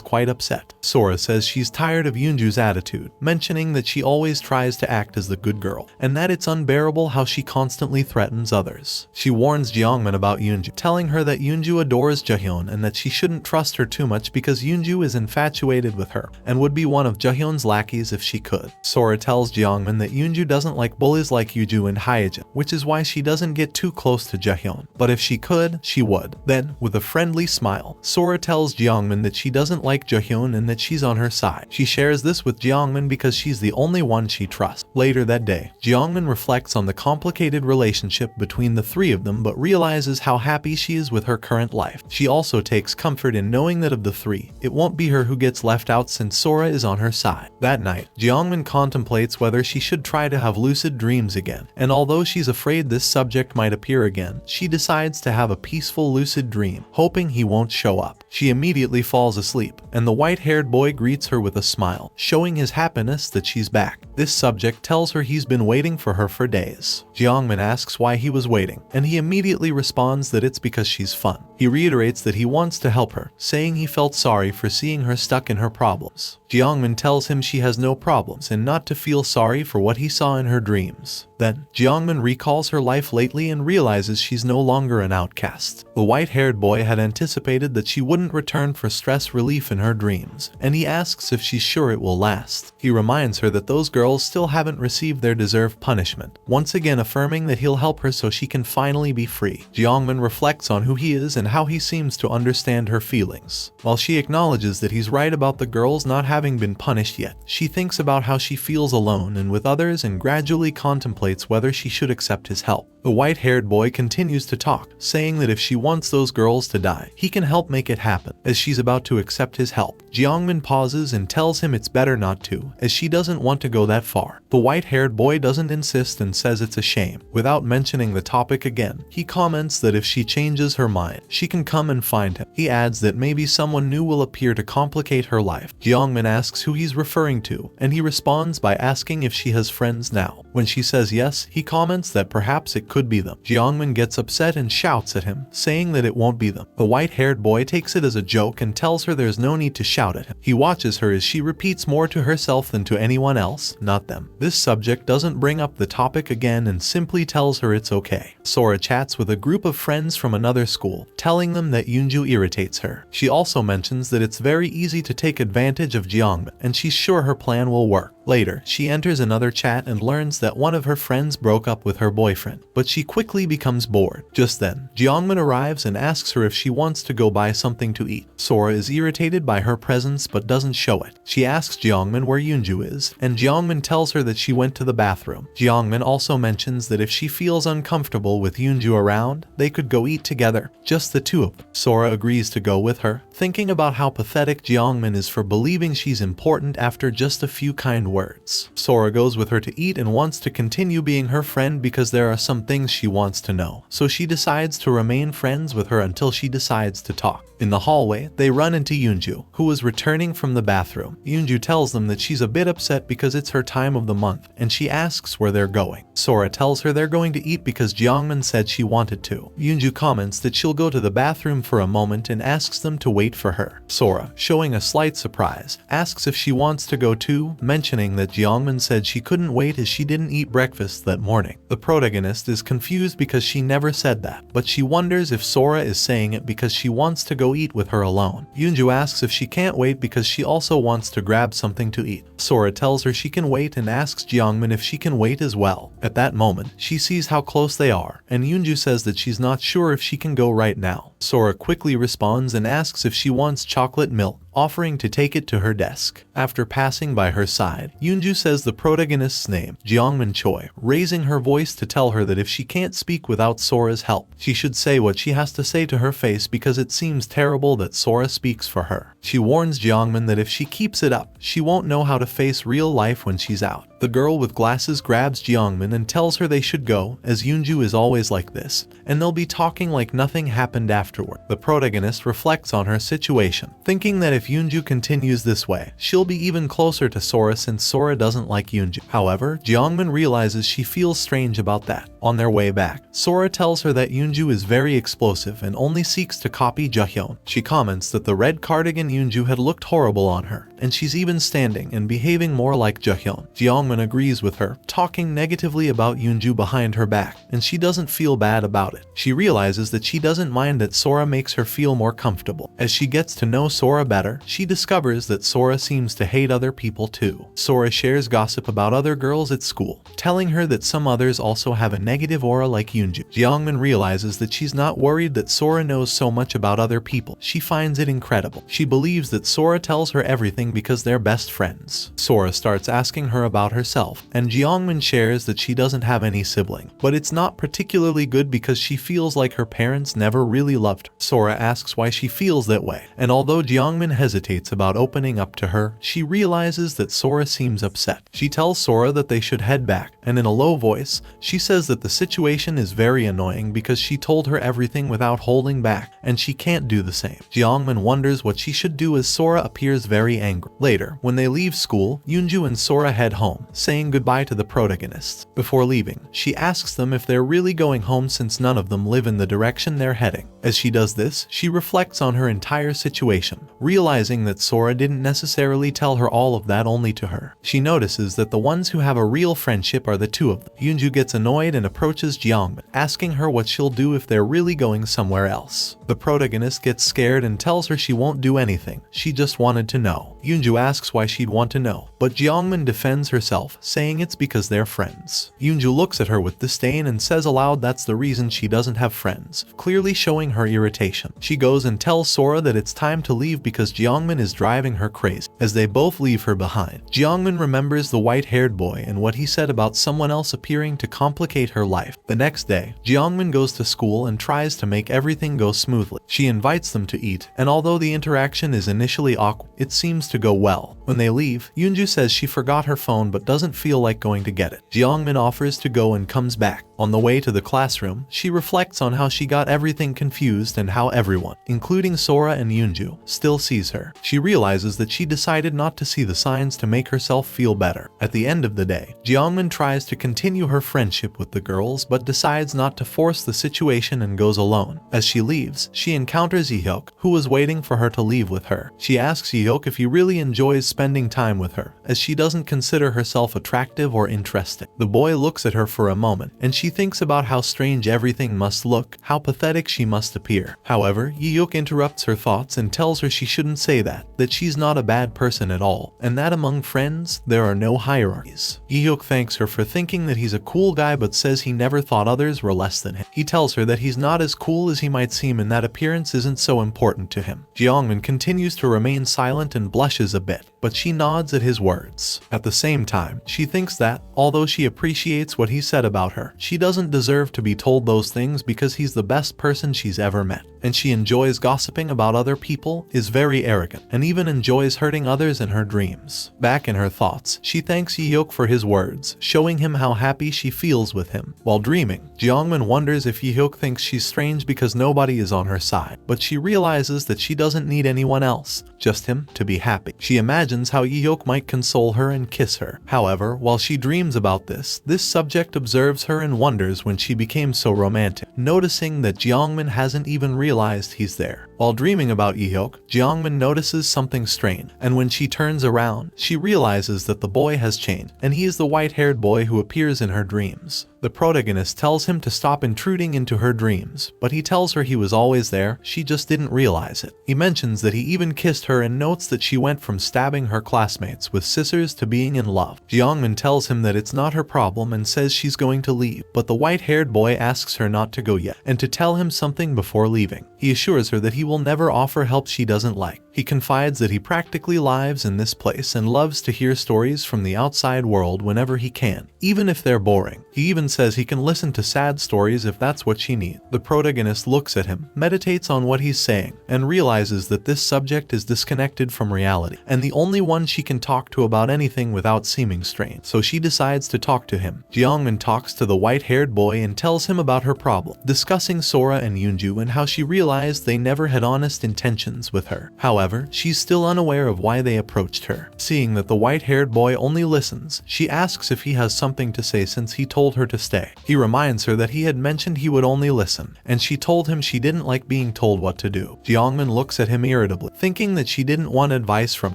quite upset. Sora says she's tired of Yunju's attitude, mentioning that she always tries to act as the good girl, and that it's unbearable how she constantly threatens others. She warns Jeongmin about Yunju, telling her that Yunju adores Juhyeon and that she shouldn't trust her too much because Yunju is infatuated with her and would be one of Juhyeon's lackeys if she could. Sora tells Jeongmin that Yunju doesn't like bullies like Yunju and Hyejin, which is why she doesn't get too close to Juhyeon, but if she could, she would. Then, with a friendly smile, Sora tells Jeongmin that she doesn't like Juhyeon and that she's on her side. She shares this with Jeongmin because she's the only one she trusts. Later that day, Jeongmin reflects on the complicated relationship between the 3 of them but realizes how happy she is with her current life. She also takes comfort in knowing that of the 3, it won't be her who gets left out since Sora is on her side. That night, Jeongmin contemplates whether she should try to have lucid dreams again, and although she's afraid this subject might appear again, she decides to have a peaceful lucid dream, hoping he won't show up. She immediately falls asleep, and the white-haired boy greets her with a smile, showing his happiness that she's back. This subject tells her he's been waiting for her for days. Jeongmin asks why he was waiting, and he immediately responds that it's because she's fun. He reiterates that he wants to help her, saying he felt sorry for seeing her stuck in her problems. Jeongmin tells him she has no problems and not to feel sorry for what he saw in her dreams. Then, Jeongmin recalls her life lately and realizes she's no longer an outcast. The white-haired boy had anticipated that she wouldn't return for stress relief in her dreams, and he asks if she's sure it will last. He reminds her that those girls still haven't received their deserved punishment, once again affirming that he'll help her so she can finally be free. Jeongmin reflects on who he is and how he seems to understand her feelings. While she acknowledges that he's right about the girls not having been punished yet, she thinks about how she feels alone and with others and gradually contemplates whether she should accept his help. The white-haired boy continues to talk, saying that if she wants those girls to die, he can help make it happen. As she's about to accept his help, Jeongmin pauses and tells him it's better not to, as she doesn't want to go that far. The white-haired boy doesn't insist and says it's a shame. Without mentioning the topic again, he comments that if she changes her mind, she can come and find him. He adds that maybe someone new will appear to complicate her life. Jeongmin asks who he's referring to, and he responds by asking if she has friends now. When she says yes, he comments that perhaps it could be them. Jeongmin gets upset and shouts at him, saying that it won't be them. The white-haired boy takes it as a joke and tells her there's no need to shout at him. He watches her as she repeats more to herself than to anyone else, not them. This subject doesn't bring up the topic again and simply tells her it's okay. Sora chats with a group of friends from another school, telling them that Yunju irritates her. She also mentions that it's very easy to take advantage of Jeongmin, and she's sure her plan will work. Later, she enters another chat and learns that one of her friends broke up with her boyfriend, but she quickly becomes bored. Just then, Jeongmin arrives and asks her if she wants to go buy something to eat. Sora is irritated by her presence but doesn't show it. She asks Jeongmin where Yunju is, and Jeongmin tells her that she went to the bathroom. Jeongmin also mentions that if she feels uncomfortable with Yunju around, they could go eat together, just the 2 of them. Sora agrees to go with her, thinking about how pathetic Jeongmin is for believing she's important after just a few kind words. Sora goes with her to eat and wants to continue being her friend because there are some things she wants to know, so she decides to remain friends with her until she decides to talk. In the hallway, they run into Yunju, who was returning from the bathroom. Yunju tells them that she's a bit upset because it's her time of the month, and she asks where they're going. Sora tells her they're going to eat because Jeongmin said she wanted to. Yunju comments that she'll go to the bathroom for a moment and asks them to wait for her. Sora, showing a slight surprise, asks if she wants to go too, mentioning saying that Jeongmin said she couldn't wait as she didn't eat breakfast that morning. The protagonist is confused because she never said that, but she wonders if Sora is saying it because she wants to go eat with her alone. Yunju asks if she can't wait because she also wants to grab something to eat. Sora tells her she can wait and asks Jeongmin if she can wait as well. At that moment, she sees how close they are, and Yunju says that she's not sure if she can go right now. Sora quickly responds and asks if she wants chocolate milk, offering to take it to her desk. After passing by her side, Yunju says the protagonist's name, Jeongmin Choi, raising her voice to tell her that if she can't speak without Sora's help, she should say what she has to say to her face because it seems terrible that Sora speaks for her. She warns Jeongmin that if she keeps it up, she won't know how to face real life when she's out. The girl with glasses grabs Jeongmin and tells her they should go, as Yunju is always like this, and they'll be talking like nothing happened afterward. The protagonist reflects on her situation, thinking that if Yunju continues this way, she'll be even closer to Sora since Sora doesn't like Yunju. However, Jeongmin realizes she feels strange about that. On their way back, Sora tells her that Yunju is very explosive and only seeks to copy Juhyeon. She comments that the red cardigan Yunju had looked horrible on her, and she's even standing and behaving more like Juhyeon. Jeongmin agrees with her, talking negatively about Yunju behind her back, and she doesn't feel bad about it. She realizes that she doesn't mind that Sora makes her feel more comfortable. As she gets to know Sora better, she discovers that Sora seems to hate other people too. Sora shares gossip about other girls at school, telling her that some others also have a negative aura like Yunju. Jeongmin realizes that she's not worried that Sora knows so much about other people. She finds it incredible. She believes that Sora tells her everything because they're best friends. Sora starts asking her about herself, and Jeongmin shares that she doesn't have any sibling, but it's not particularly good because she feels like her parents never really loved her. Sora asks why she feels that way, and although Jeongmin hesitates about opening up to her, she realizes that Sora seems upset. She tells Sora that they should head back, and in a low voice, she says that the situation is very annoying because she told her everything without holding back, and she can't do the same. Jeongmin wonders what she should do as Sora appears very angry. Later, when they leave school, Yunju and Sora head home, saying goodbye to the protagonists. Before leaving, she asks them if they're really going home since none of them live in the direction they're heading. As she does this, she reflects on her entire situation, realizing that Sora didn't necessarily tell her all of that only to her. She notices that the ones who have a real friendship are the two of them. Yunju gets annoyed and approaches Jeongmin, asking her what she'll do if they're really going somewhere else. The protagonist gets scared and tells her she won't do anything, she just wanted to know. Yunju asks why she'd want to know, but Jeongmin defends herself, saying it's because they're friends. Yunju looks at her with disdain and says aloud that's the reason she doesn't have friends, clearly showing her irritation. She goes and tells Sora that it's time to leave because Jeongmin is driving her crazy. As they both leave her behind, Jeongmin remembers the white-haired boy and what he said about someone else appearing to complicate her life. The next day, Jeongmin goes to school and tries to make everything go smoothly. She invites them to eat, and although the interaction is initially awkward, it seems to go well. When they leave, Yunju says she forgot her phone but doesn't feel like going to get it. Jeongmin offers to go and comes back. On the way to the classroom, she reflects on how she got everything confused and how everyone, including Sora and Yunju, still sees her. She realizes that she decided not to see the signs to make herself feel better. At the end of the day, Jeongmin tries to continue her friendship with the girls but decides not to force the situation and goes alone. As she leaves, she encounters Yook, who was waiting for her to leave with her. She asks Yook if he really enjoys spending time with her, as she doesn't consider herself attractive or interesting. The boy looks at her for a moment, and she thinks about how strange everything must look, how pathetic she must appear. However, Yook interrupts her thoughts and tells her she shouldn't say that she's not a bad person at all, and that among friends, there are no hierarchies. Yook thanks her for thinking that he's a cool guy but says he never thought others were less than him. He tells her that he's not as cool as he might seem and that appearance isn't so important to him. Jeongmin continues to remain silent and blushes a bit, but she nods at his words. At the same time, she thinks that, although she appreciates what he said about her, she doesn't deserve to be told those things because he's the best person she's ever met. And she enjoys gossiping about other people, is very arrogant, and even enjoys hurting others in her dreams. Back in her thoughts, she thanks Yook for his words, showing him how happy she feels with him. While dreaming, Jeongmin wonders if Yook thinks she's strange because nobody is on her side, but she realizes that she doesn't need anyone else, just him, to be happy. She imagines how Yook might console her and kiss her. However, while she dreams about this subject observes her and wonders when she became so romantic, noticing that Jeongmin hasn't even realized he's there. While dreaming about Yook, Jeongmin notices something strange, and when she turns around, she realizes that the boy has changed, and he is the white-haired boy who appears in her dreams. The protagonist tells him to stop intruding into her dreams, but he tells her he was always there, she just didn't realize it. He mentions that he even kissed her and notes that she went from stabbing her classmates with scissors to being in love. Jeongmin tells him that it's not her problem and says she's going to leave, but the white-haired boy asks her not to go yet, and to tell him something before leaving. He assures her that he will never offer help she doesn't like. He confides that he practically lives in this place and loves to hear stories from the outside world whenever he can, even if they're boring. He even says he can listen to sad stories if that's what she needs. The protagonist looks at him, meditates on what he's saying, and realizes that this subject is disconnected from reality, and the only one she can talk to about anything without seeming strange. So she decides to talk to him. Jeongmin talks to the white-haired boy and tells him about her problem, discussing Sora and Yunju and how she realized they never had honest intentions with her. However, she's still unaware of why they approached her. Seeing that the white-haired boy only listens, she asks if he has something to say since he told her to stay. He reminds her that he had mentioned he would only listen, and she told him she didn't like being told what to do. Jeongmin looks at him irritably, thinking that she didn't want advice from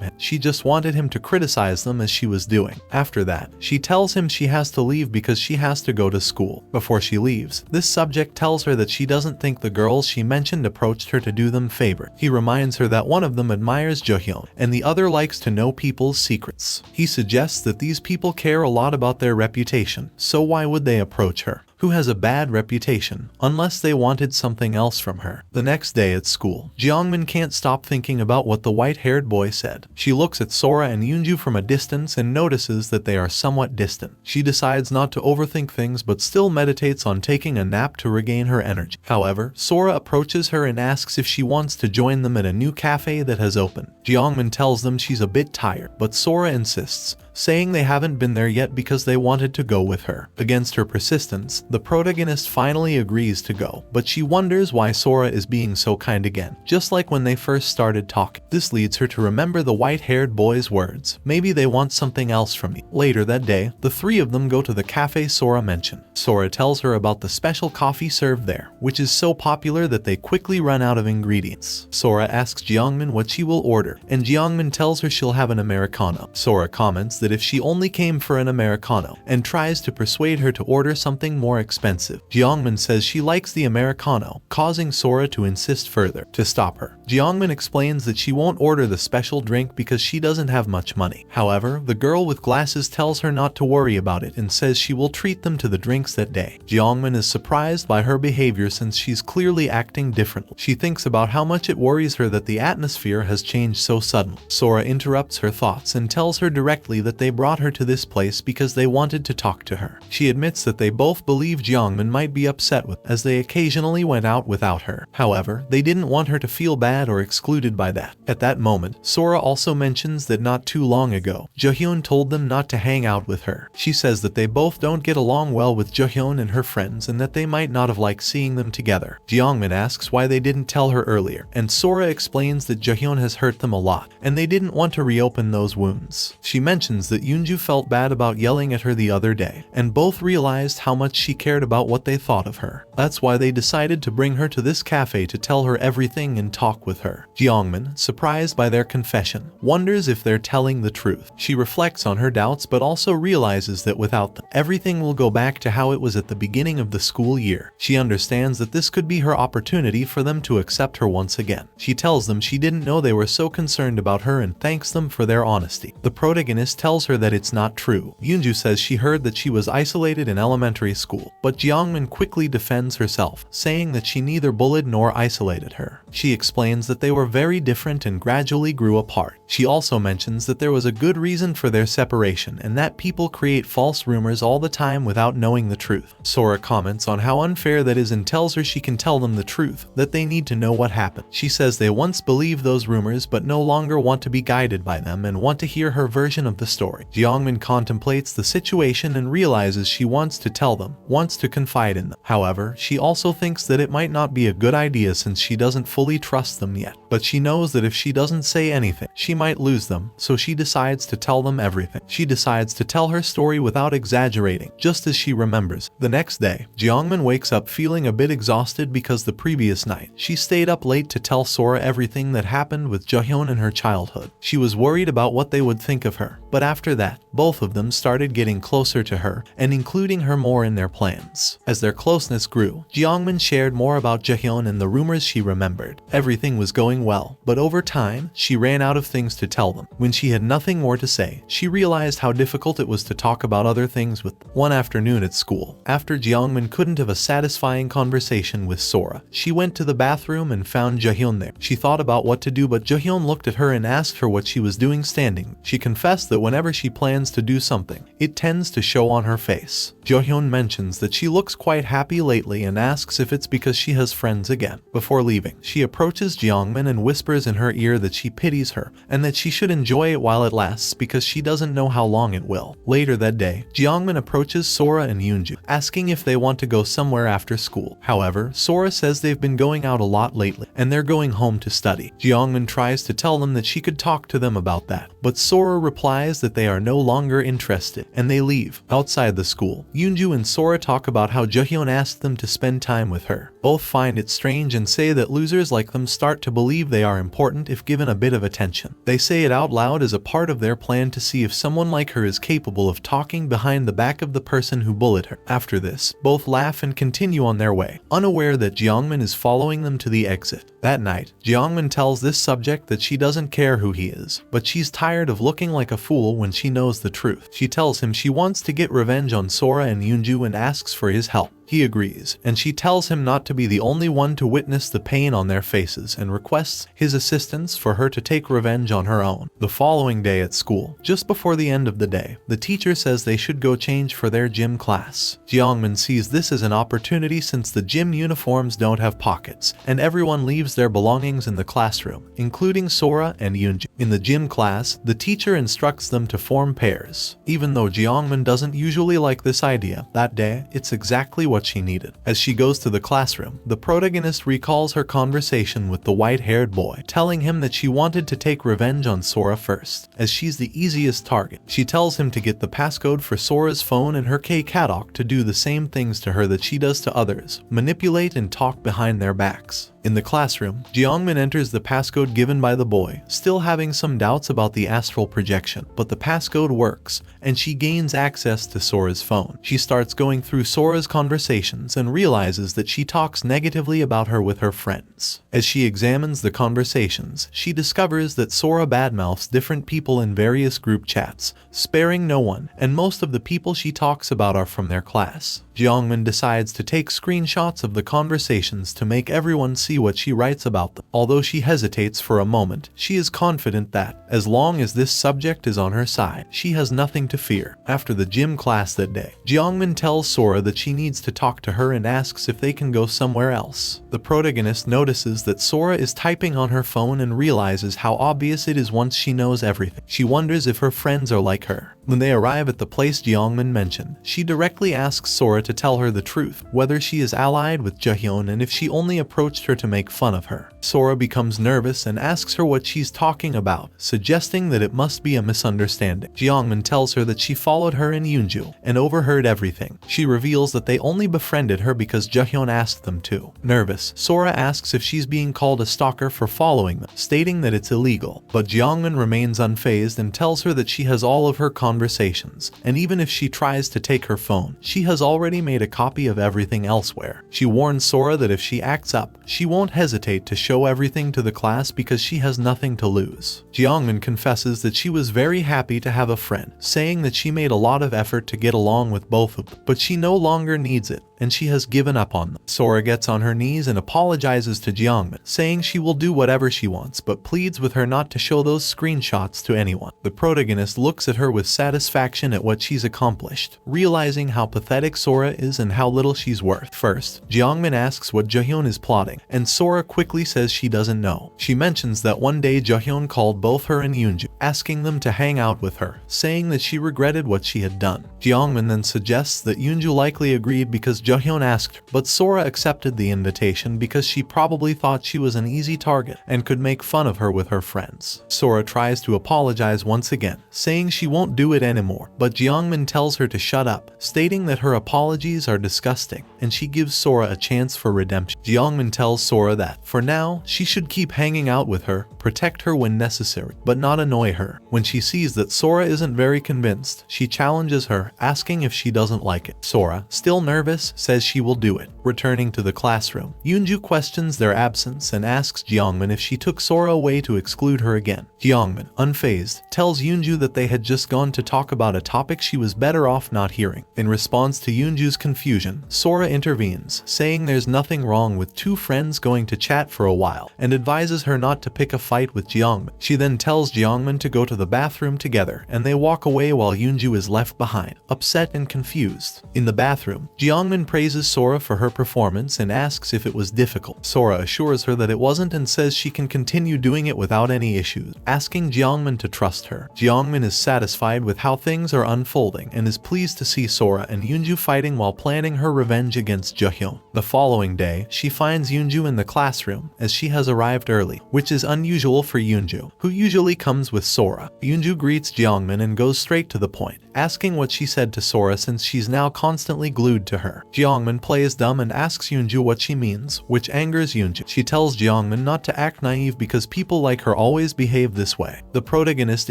him. She just wanted him to criticize them as she was doing. After that, she tells him she has to leave because she has to go to school. Before she leaves, this subject tells her that she doesn't think the girls she mentioned approached her to do them favor. He reminds her that one of them admires Juhyeon, and the other likes to know people's secrets. He suggests that these people care a lot about their reputation, so why would they approach her, who has a bad reputation, unless they wanted something else from her. The next day at school, Jeongmin can't stop thinking about what the white-haired boy said. She looks at Sora and Yunju from a distance and notices that they are somewhat distant. She decides not to overthink things but still meditates on taking a nap to regain her energy. However, Sora approaches her and asks if she wants to join them at a new cafe that has opened. Jeongmin tells them she's a bit tired, but Sora insists, saying they haven't been there yet because they wanted to go with her. Against her persistence, the protagonist finally agrees to go, but she wonders why Sora is being so kind again, just like when they first started talking. This leads her to remember the white-haired boy's words, maybe they want something else from me. Later that day, the three of them go to the cafe Sora mentioned. Sora tells her about the special coffee served there, which is so popular that they quickly run out of ingredients. Sora asks Jeongmin what she will order, and Jeongmin tells her she'll have an Americano. Sora comments that if she only came for an Americano, and tries to persuade her to order something more expensive. Jeongmin says she likes the Americano, causing Sora to insist further. To stop her, Jeongmin explains that she won't order the special drink because she doesn't have much money. However, the girl with glasses tells her not to worry about it and says she will treat them to the drinks that day. Jeongmin is surprised by her behavior since she's clearly acting differently. She thinks about how much it worries her that the atmosphere has changed so suddenly. Sora interrupts her thoughts and tells her directly that they brought her to this place because they wanted to talk to her. She admits that they both believe Jeongmin might be upset with, as they occasionally went out without her. However, they didn't want her to feel bad or excluded by that. At that moment, Sora also mentions that not too long ago, Juhyeon told them not to hang out with her. She says that they both don't get along well with Juhyeon and her friends and that they might not have liked seeing them together. Jeongmin asks why they didn't tell her earlier, and Sora explains that Juhyeon has hurt them a lot, and they didn't want to reopen those wounds. She mentions that Yunju felt bad about yelling at her the other day, and both realized how much she cared about what they thought of her. That's why they decided to bring her to this cafe to tell her everything and talk with her. Jeongmin, surprised by their confession, wonders if they're telling the truth. She reflects on her doubts but also realizes that without them, everything will go back to how it was at the beginning of the school year. She understands that this could be her opportunity for them to accept her once again. She tells them she didn't know they were so concerned about her and thanks them for their honesty. The protagonist tells her that it's not true. Yunju says she heard that she was isolated in elementary school, but Jeongmin quickly defends herself, saying that she neither bullied nor isolated her. She explains that they were very different and gradually grew apart. She also mentions that there was a good reason for their separation and that people create false rumors all the time without knowing the truth. Sora comments on how unfair that is and tells her she can tell them the truth, that they need to know what happened. She says they once believed those rumors but no longer want to be guided by them and want to hear her version of the story. Jeongmin contemplates the situation and realizes she wants to tell them, wants to confide in them. However, she also thinks that it might not be a good idea since she doesn't fully fully trust them yet, but she knows that if she doesn't say anything, she might lose them, so she decides to tell them everything. She decides to tell her story without exaggerating, just as she remembers. The next day, Jeongmin wakes up feeling a bit exhausted because the previous night, she stayed up late to tell Sora everything that happened with Juhyeon in her childhood. She was worried about what they would think of her, but after that, both of them started getting closer to her and including her more in their plans. As their closeness grew, Jeongmin shared more about Juhyeon and the rumors she remembered. Everything was going well, but over time, she ran out of things to tell them. When she had nothing more to say, she realized how difficult it was to talk about other things with them. One afternoon at school, after Jeongmin couldn't have a satisfying conversation with Sora, she went to the bathroom and found Juhyeon there. She thought about what to do, but Juhyeon looked at her and asked her what she was doing standing. She confessed that whenever she plans to do something, it tends to show on her face. Juhyeon mentions that she looks quite happy lately and asks if it's because she has friends again. Before leaving, she approaches Jeongmin and whispers in her ear that she pities her and that she should enjoy it while it lasts because she doesn't know how long it will. Later that day, Jeongmin approaches Sora and Yunju, asking if they want to go somewhere after school. However, Sora says they've been going out a lot lately and they're going home to study. Jeongmin tries to tell them that she could talk to them about that, but Sora replies that they are no longer interested and they leave. Outside the school, Yunju and Sora talk about how Juhyeon asked them to spend time with her. Both find it strange and say that losers like them start to believe they are important if given a bit of attention. They say it out loud as a part of their plan to see if someone like her is capable of talking behind the back of the person who bullied her. After this, both laugh and continue on their way, unaware that Jeongmin is following them to the exit. That night, Jeongmin tells this subject that she doesn't care who he is, but she's tired of looking like a fool when she knows the truth. She tells him she wants to get revenge on Sora and Yunju and asks for his help. He agrees, and she tells him not to be the only one to witness the pain on their faces and requests his assistance for her to take revenge on her own. The following day at school, just before the end of the day, the teacher says they should go change for their gym class. Jeongmin sees this as an opportunity since the gym uniforms don't have pockets, and everyone leaves their belongings in the classroom, including Sora and Yunju. In the gym class, the teacher instructs them to form pairs. Even though Jeongmin doesn't usually like this idea, that day, it's exactly what she needed. As she goes to the classroom, the protagonist recalls her conversation with the white-haired boy, telling him that she wanted to take revenge on Sora first, as she's the easiest target. She tells him to get the passcode for Sora's phone and her K-Kadok to do the same things to her that she does to others, manipulate and talk behind their backs. In the classroom, Jeongmin enters the passcode given by the boy, still having some doubts about the astral projection, but the passcode works, and she gains access to Sora's phone. She starts going through Sora's conversations and realizes that she talks negatively about her with her friends. As she examines the conversations, she discovers that Sora badmouths different people in various group chats, sparing no one, and most of the people she talks about are from their class. Jeongmin decides to take screenshots of the conversations to make everyone see what she writes about them. Although she hesitates for a moment, she is confident that, as long as this subject is on her side, she has nothing to fear. After the gym class that day, Jeongmin tells Sora that she needs to talk to her and asks if they can go somewhere else. The protagonist notices that Sora is typing on her phone and realizes how obvious it is once she knows everything. She wonders if her friends are like her. When they arrive at the place Jeongmin mentioned, she directly asks Sora to tell her the truth, whether she is allied with Juhyeon and if she only approached her to make fun of her. Sora becomes nervous and asks her what she's talking about, suggesting that it must be a misunderstanding. Jeongmin tells her that she followed her and Yunju and overheard everything. She reveals that they only befriended her because Juhyeon asked them to. Nervous, Sora asks if she's being called a stalker for following them, stating that it's illegal, but Jeongmin remains unfazed and tells her that she has all of her conversations, and even if she tries to take her phone, she has already made a copy of everything elsewhere. She warns Sora that if she acts up, she won't hesitate to show everything to the class because she has nothing to lose. Jeongmin confesses that she was very happy to have a friend, saying that she made a lot of effort to get along with both of them, but she no longer needs it, and she has given up on them. Sora gets on her knees and apologizes to Jeongmin, saying she will do whatever she wants, but pleads with her not to show those screenshots to anyone. The protagonist looks at her with satisfaction at what she's accomplished, realizing how pathetic Sora is and how little she's worth. First, Jeongmin asks what Juhyeon is plotting, and Sora quickly says she doesn't know. She mentions that one day Juhyeon called both her and Yunju, asking them to hang out with her, saying that she regretted what she had done. Jeongmin then suggests that Yunju likely agreed because Juhyeon asked her, but Sora accepted the invitation because she probably thought she was an easy target and could make fun of her with her friends. Sora tries to apologize once again, saying she won't do it anymore, but Jeongmin tells her to shut up, stating that her apologies are disgusting, and she gives Sora a chance for redemption. Jeongmin tells Sora that, for now, she should keep hanging out with her, protect her when necessary, but not annoy her. When she sees that Sora isn't very convinced, she challenges her, asking if she doesn't like it. Sora, still nervous, says she will do it. Returning to the classroom, Yunju questions their absence and asks Jeongmin if she took Sora away to exclude her again. Jeongmin, unfazed, tells Yunju that they had just gone to talk about a topic she was better off not hearing. In response to Yunju's confusion, Sora intervenes, saying there's nothing wrong with two friends going to chat for a while, and advises her not to pick a fight with Jeongmin. She then tells Jeongmin to go to the bathroom together, and they walk away while Yunju is left behind, upset and confused. In the bathroom, Jeongmin praises Sora for her performance and asks if it was difficult. Sora assures her that it wasn't and says she can continue doing it without any issues, asking Jeongmin to trust her. Jeongmin is satisfied with how things are unfolding and is pleased to see Sora and Yunju fighting while planning her revenge against Juhyeon. The following day, she finds Yunju in the classroom as she has arrived early, which is unusual for Yunju, who usually comes with Sora. Yunju greets Jeongmin and goes straight to the point, asking what she said to Sora since she's now constantly glued to her. Jeongmin plays dumb and asks Yunju what she means, which angers Yunju. She tells Jeongmin not to act naive because people like her always behave this way. The protagonist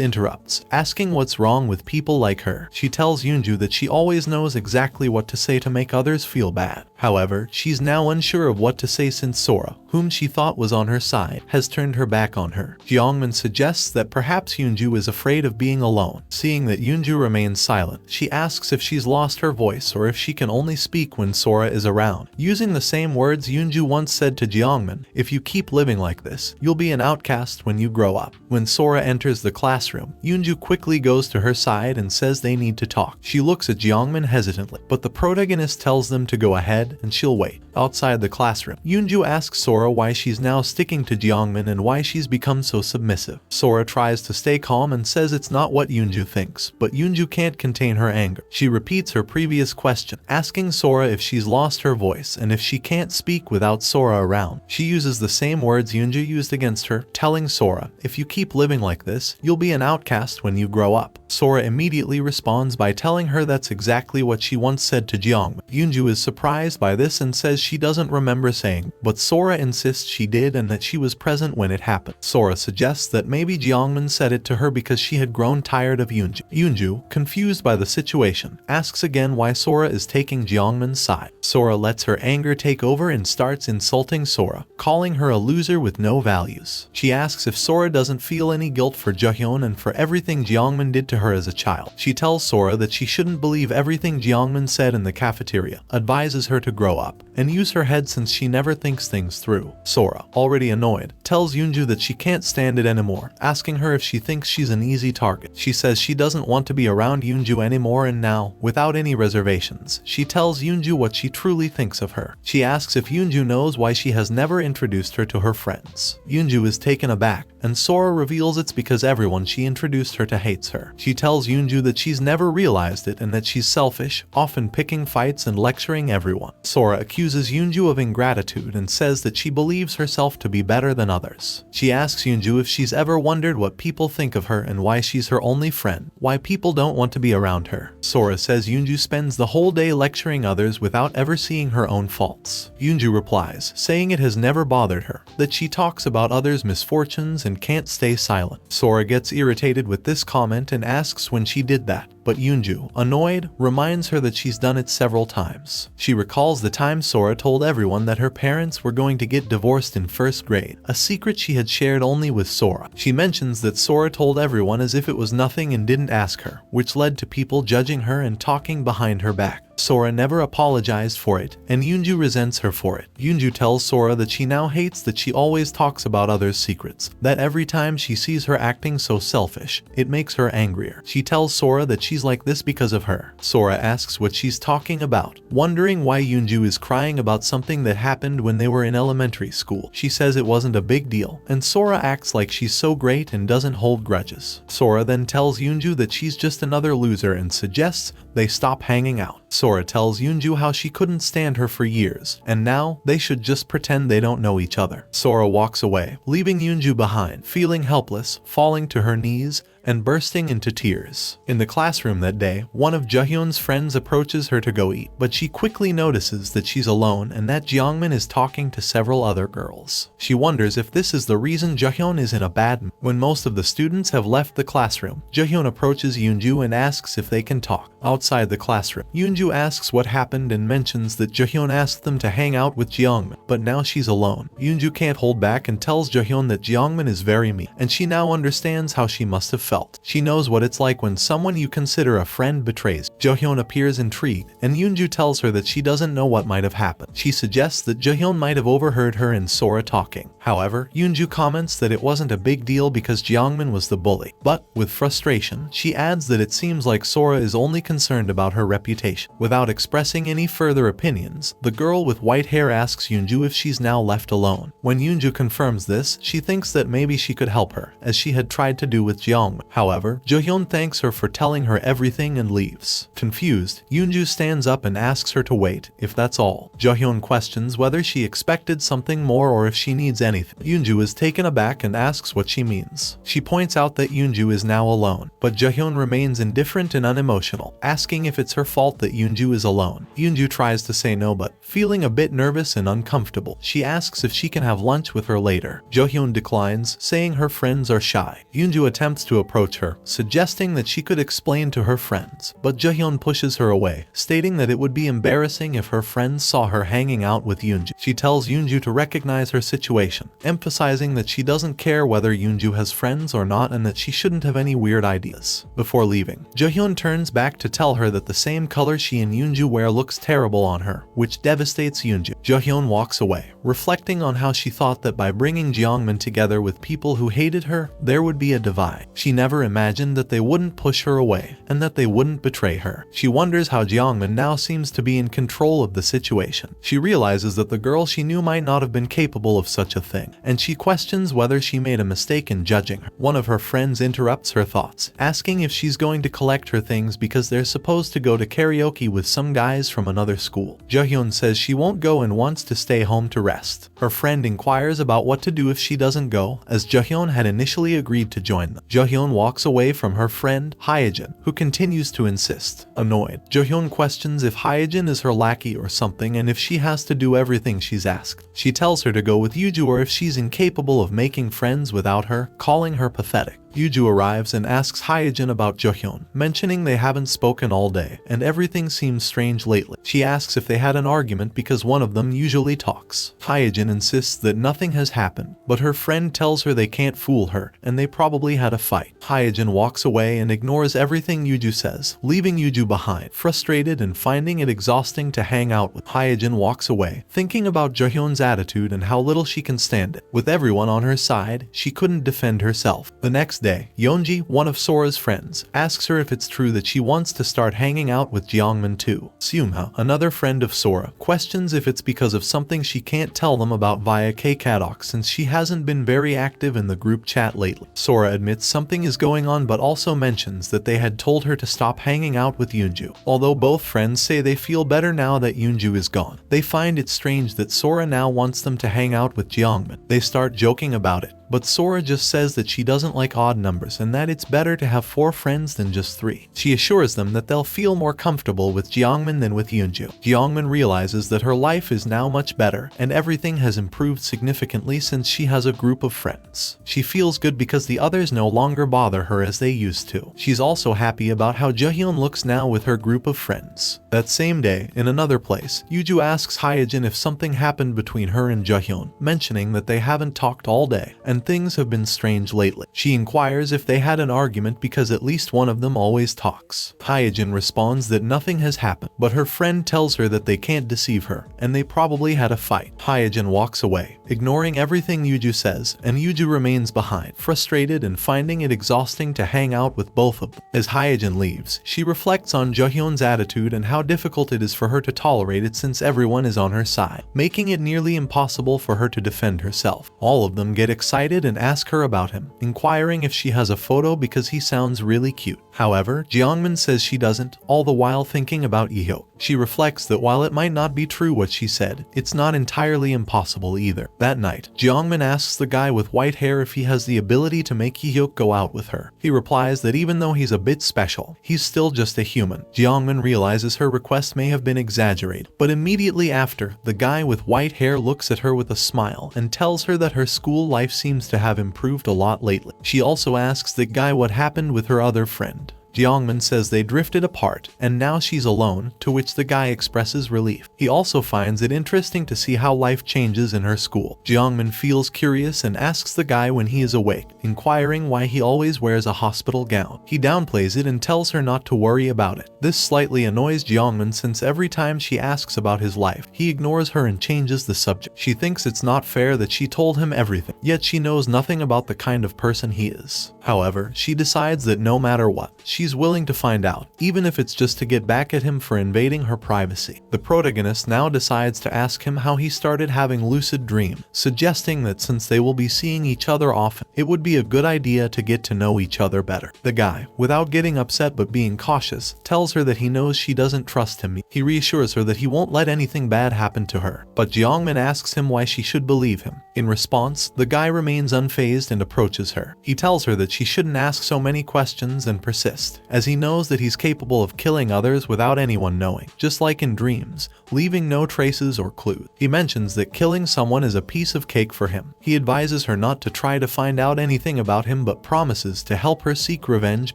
interrupts, asking what's wrong with people like her. She tells Yunju that she always knows exactly what to say to make others feel bad. However, she's now unsure of what to say since Sora, whom she thought was on her side, has turned her back on her. Jeongmin suggests that perhaps Yunju is afraid of being alone. Seeing that Yunju remains silent, she asks if she's lost her voice or if she can only speak when Sora is around. Using the same words Yunju once said to Jeongmin, if you keep living like this, you'll be an outcast when you grow up. When Sora enters the classroom, Yunju quickly goes to her side and says they need to talk. She looks at Jeongmin hesitantly, but the protagonist tells them to go ahead and she'll wait. Outside the classroom, Yunju asks Sora why she's now sticking to Jeongmin and why she's become so submissive. Sora tries to stay calm and says it's not what Yunju thinks, but Yunju can't contain her anger. She repeats her previous question, asking Sora if she's lost her voice and if she can't speak without Sora around. She uses the same words Yunju used against her, telling Sora, if you keep living like this, you'll be an outcast when you grow up. Sora immediately responds by telling her that's exactly what she once said to Jeongmin. Yunju is surprised by this and says she doesn't remember saying, but Sora insists she did and that she was present when it happened. Sora suggests that maybe Jeongmin said it to her because she had grown tired of Yunju. Yunju, confused by the situation, asks again why Sora is taking Jeongmin's side. Sora lets her anger take over and starts insulting Sora, calling her a loser with no values. She asks if Sora doesn't feel any guilt for Juhyeon and for everything Jeongmin did to her as a child. She tells Sora that she shouldn't believe everything Jeongmin said in the cafeteria, advises her to grow up and use her head since she never thinks things through. Sora, already annoyed, tells Yunju that she can't stand it anymore, asking her if she thinks she's an easy target. She says she doesn't want to be around Yunju anymore and now, without any reservations, she tells Yunju what she truly thinks of her. She asks if Yunju knows why she has never introduced her to her friends. Yunju is taken aback, and Sora reveals it's because everyone she introduced her to hates her. She tells Yunju that she's never realized it and that she's selfish, often picking fights and lecturing everyone. Sora accuses Yunju of ingratitude and says that she believes herself to be better than others. She asks Yunju if she's ever wondered what people think of her and why she's her only friend, why people don't want to be around her. Sora says Yunju spends the whole day lecturing others without ever seeing her own faults. Yunju replies, saying it has never bothered her, that she talks about others' misfortunes and can't stay silent. Sora gets irritated with this comment and asks when she did that, but Yunju, annoyed, reminds her that she's done it several times. She recalls the time Sora told everyone that her parents were going to get divorced in first grade, a secret she had shared only with Sora. She mentions that Sora told everyone as if it was nothing and didn't ask her, which led to people judging her and talking behind her back. Sora never apologized for it, and Yunju resents her for it. Yunju tells Sora that she now hates that she always talks about others' secrets, that every time she sees her acting so selfish, it makes her angrier. She tells Sora that she she's like this because of her. Sora asks what she's talking about, wondering why Yunju is crying about something that happened when they were in elementary school. She says it wasn't a big deal, and Sora acts like she's so great and doesn't hold grudges. Sora then tells Yunju that she's just another loser and suggests they stop hanging out. Sora tells Yunju how she couldn't stand her for years, and now they should just pretend they don't know each other. Sora walks away, leaving Yunju behind, feeling helpless, falling to her knees, and bursting into tears. In the classroom that day, one of Juhyeon's friends approaches her to go eat, but she quickly notices that she's alone and that Jeongmin is talking to several other girls. She wonders if this is the reason Juhyeon is in a bad mood. When most of the students have left the classroom, Juhyeon approaches Yunju and asks if they can talk. Outside the classroom, Yunju asks what happened and mentions that Juhyeon asked them to hang out with Jeongmin, but now she's alone. Yunju can't hold back and tells Juhyeon that Jeongmin is very mean, and she now understands how she must have felt. She knows what it's like when someone you consider a friend betrays. Juhyeon appears intrigued, and Yunju tells her that she doesn't know what might have happened. She suggests that Juhyeon might have overheard her and Sora talking. However, Yunju comments that it wasn't a big deal because Jeongmin was the bully. But, with frustration, she adds that it seems like Sora is only concerned about her reputation. Without expressing any further opinions, the girl with white hair asks Yunju if she's now left alone. When Yunju confirms this, she thinks that maybe she could help her, as she had tried to do with Jeongmin. However, Juhyeon thanks her for telling her everything and leaves. Confused, Yunju stands up and asks her to wait, if that's all. Juhyeon questions whether she expected something more or if she needs anything. Yunju is taken aback and asks what she means. She points out that Yunju is now alone, but Juhyeon remains indifferent and unemotional, asking if it's her fault that Yunju is alone. Yunju tries to say no, but, feeling a bit nervous and uncomfortable, she asks if she can have lunch with her later. Juhyeon declines, saying her friends are shy. Yunju attempts to approach her, suggesting that she could explain to her friends, but Juhyeon pushes her away, stating that it would be embarrassing if her friends saw her hanging out with Yunju. She tells Yunju to recognize her situation, emphasizing that she doesn't care whether Yunju has friends or not and that she shouldn't have any weird ideas. Before leaving, Juhyeon turns back to tell her that the same color she and Yunju wear looks terrible on her, which devastates Yunju. Juhyeon walks away, reflecting on how she thought that by bringing Jeongmin together with people who hated her, there would be a divide. She never imagined that they wouldn't push her away, and that they wouldn't betray her. She wonders how Jeongmin now seems to be in control of the situation. She realizes that the girl she knew might not have been capable of such a thing, and she questions whether she made a mistake in judging her. One of her friends interrupts her thoughts, asking if she's going to collect her things because they're supposed to go to karaoke with some guys from another school. Juhyeon says she won't go and wants to stay home to rest. Her friend inquires about what to do if she doesn't go, as Juhyeon had initially agreed to join them. Juhyeon walks away from her friend, Hyejin, who continues to insist. Annoyed, Juhyeon questions if Hyejin is her lackey or something and if she has to do everything she's asked. She tells her to go with Yunju or if she's incapable of making friends without her, calling her pathetic. Yunju arrives and asks Hyejin about Juhyeon, mentioning they haven't spoken all day, and everything seems strange lately. She asks if they had an argument because one of them usually talks. Hyejin insists that nothing has happened, but her friend tells her they can't fool her, and they probably had a fight. Hyejin walks away and ignores everything Yunju says, leaving Yunju behind, frustrated and finding it exhausting to hang out with. Hyejin walks away, thinking about Juhyeon's attitude and how little she can stand it. With everyone on her side, she couldn't defend herself. The next day, Yeonji, one of Sora's friends, asks her if it's true that she wants to start hanging out with Jeongmin too. Seumha, another friend of Sora, questions if it's because of something she can't tell them about via Kakadok since she hasn't been very active in the group chat lately. Sora admits something is going on but also mentions that they had told her to stop hanging out with Yunju. Although both friends say they feel better now that Yunju is gone, they find it strange that Sora now wants them to hang out with Jeongmin. They start joking about it, but Sora just says that she doesn't like odd numbers and that it's better to have 4 friends than just 3. She assures them that they'll feel more comfortable with Jeongmin than with Yunju. Jeongmin realizes that her life is now much better and everything has improved significantly since she has a group of friends. She feels good because the others no longer bother her as they used to. She's also happy about how Juhyeon looks now with her group of friends. That same day, in another place, Yunju asks Hyejin if something happened between her and Juhyeon, mentioning that they haven't talked all day, and and things have been strange lately. She inquires if they had an argument because at least one of them always talks. Hyejin responds that nothing has happened, but her friend tells her that they can't deceive her, and they probably had a fight. Hyejin walks away, ignoring everything Yunju says, and Yunju remains behind, frustrated and finding it exhausting to hang out with both of them. As Hyejin leaves, she reflects on Juhyeon's attitude and how difficult it is for her to tolerate it since everyone is on her side, making it nearly impossible for her to defend herself. All of them get excited and ask her about him, inquiring if she has a photo because he sounds really cute. However, Jeongmin says she doesn't, all the while thinking about Yook. She reflects that while it might not be true what she said, it's not entirely impossible either. That night, Jeongmin asks the guy with white hair if he has the ability to make Yook go out with her. He replies that even though he's a bit special, he's still just a human. Jeongmin realizes her request may have been exaggerated, but immediately after, the guy with white hair looks at her with a smile and tells her that her school life seems to have improved a lot lately. She also asks the guy what happened with her other friend. Jeongmin says they drifted apart, and now she's alone, to which the guy expresses relief. He also finds it interesting to see how life changes in her school. Jeongmin feels curious and asks the guy when he is awake, inquiring why he always wears a hospital gown. He downplays it and tells her not to worry about it. This slightly annoys Jeongmin since every time she asks about his life, he ignores her and changes the subject. She thinks it's not fair that she told him everything, yet she knows nothing about the kind of person he is. However, she decides that no matter what, she's willing to find out, even if it's just to get back at him for invading her privacy. The protagonist now decides to ask him how he started having lucid dreams, suggesting that since they will be seeing each other often, it would be a good idea to get to know each other better. The guy, without getting upset but being cautious, tells her that he knows she doesn't trust him. He reassures her that he won't let anything bad happen to her, but Jeongmin asks him why she should believe him. In response, the guy remains unfazed and approaches her. He tells her that she shouldn't ask so many questions and persist, as he knows that he's capable of killing others without anyone knowing, just like in dreams, leaving no traces or clues. He mentions that killing someone is a piece of cake for him. He advises her not to try to find out anything about him but promises to help her seek revenge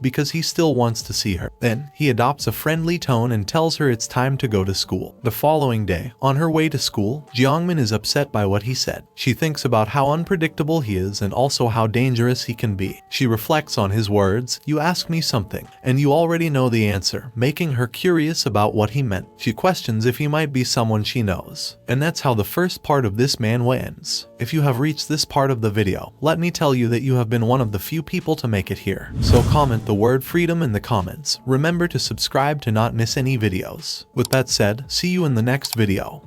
because he still wants to see her. Then, he adopts a friendly tone and tells her it's time to go to school. The following day, on her way to school, Jeongmin is upset by what he said. She thinks about how unpredictable he is and also how dangerous he can be. She reflects on his words, "You ask me something, and you already know the answer," making her curious about what he meant. She questions if he might be someone she knows. And that's how the first part of this manhwa ends. If you have reached this part of the video, let me tell you that you have been one of the few people to make it here. So comment the word freedom in the comments. Remember to subscribe to not miss any videos. With that said, see you in the next video.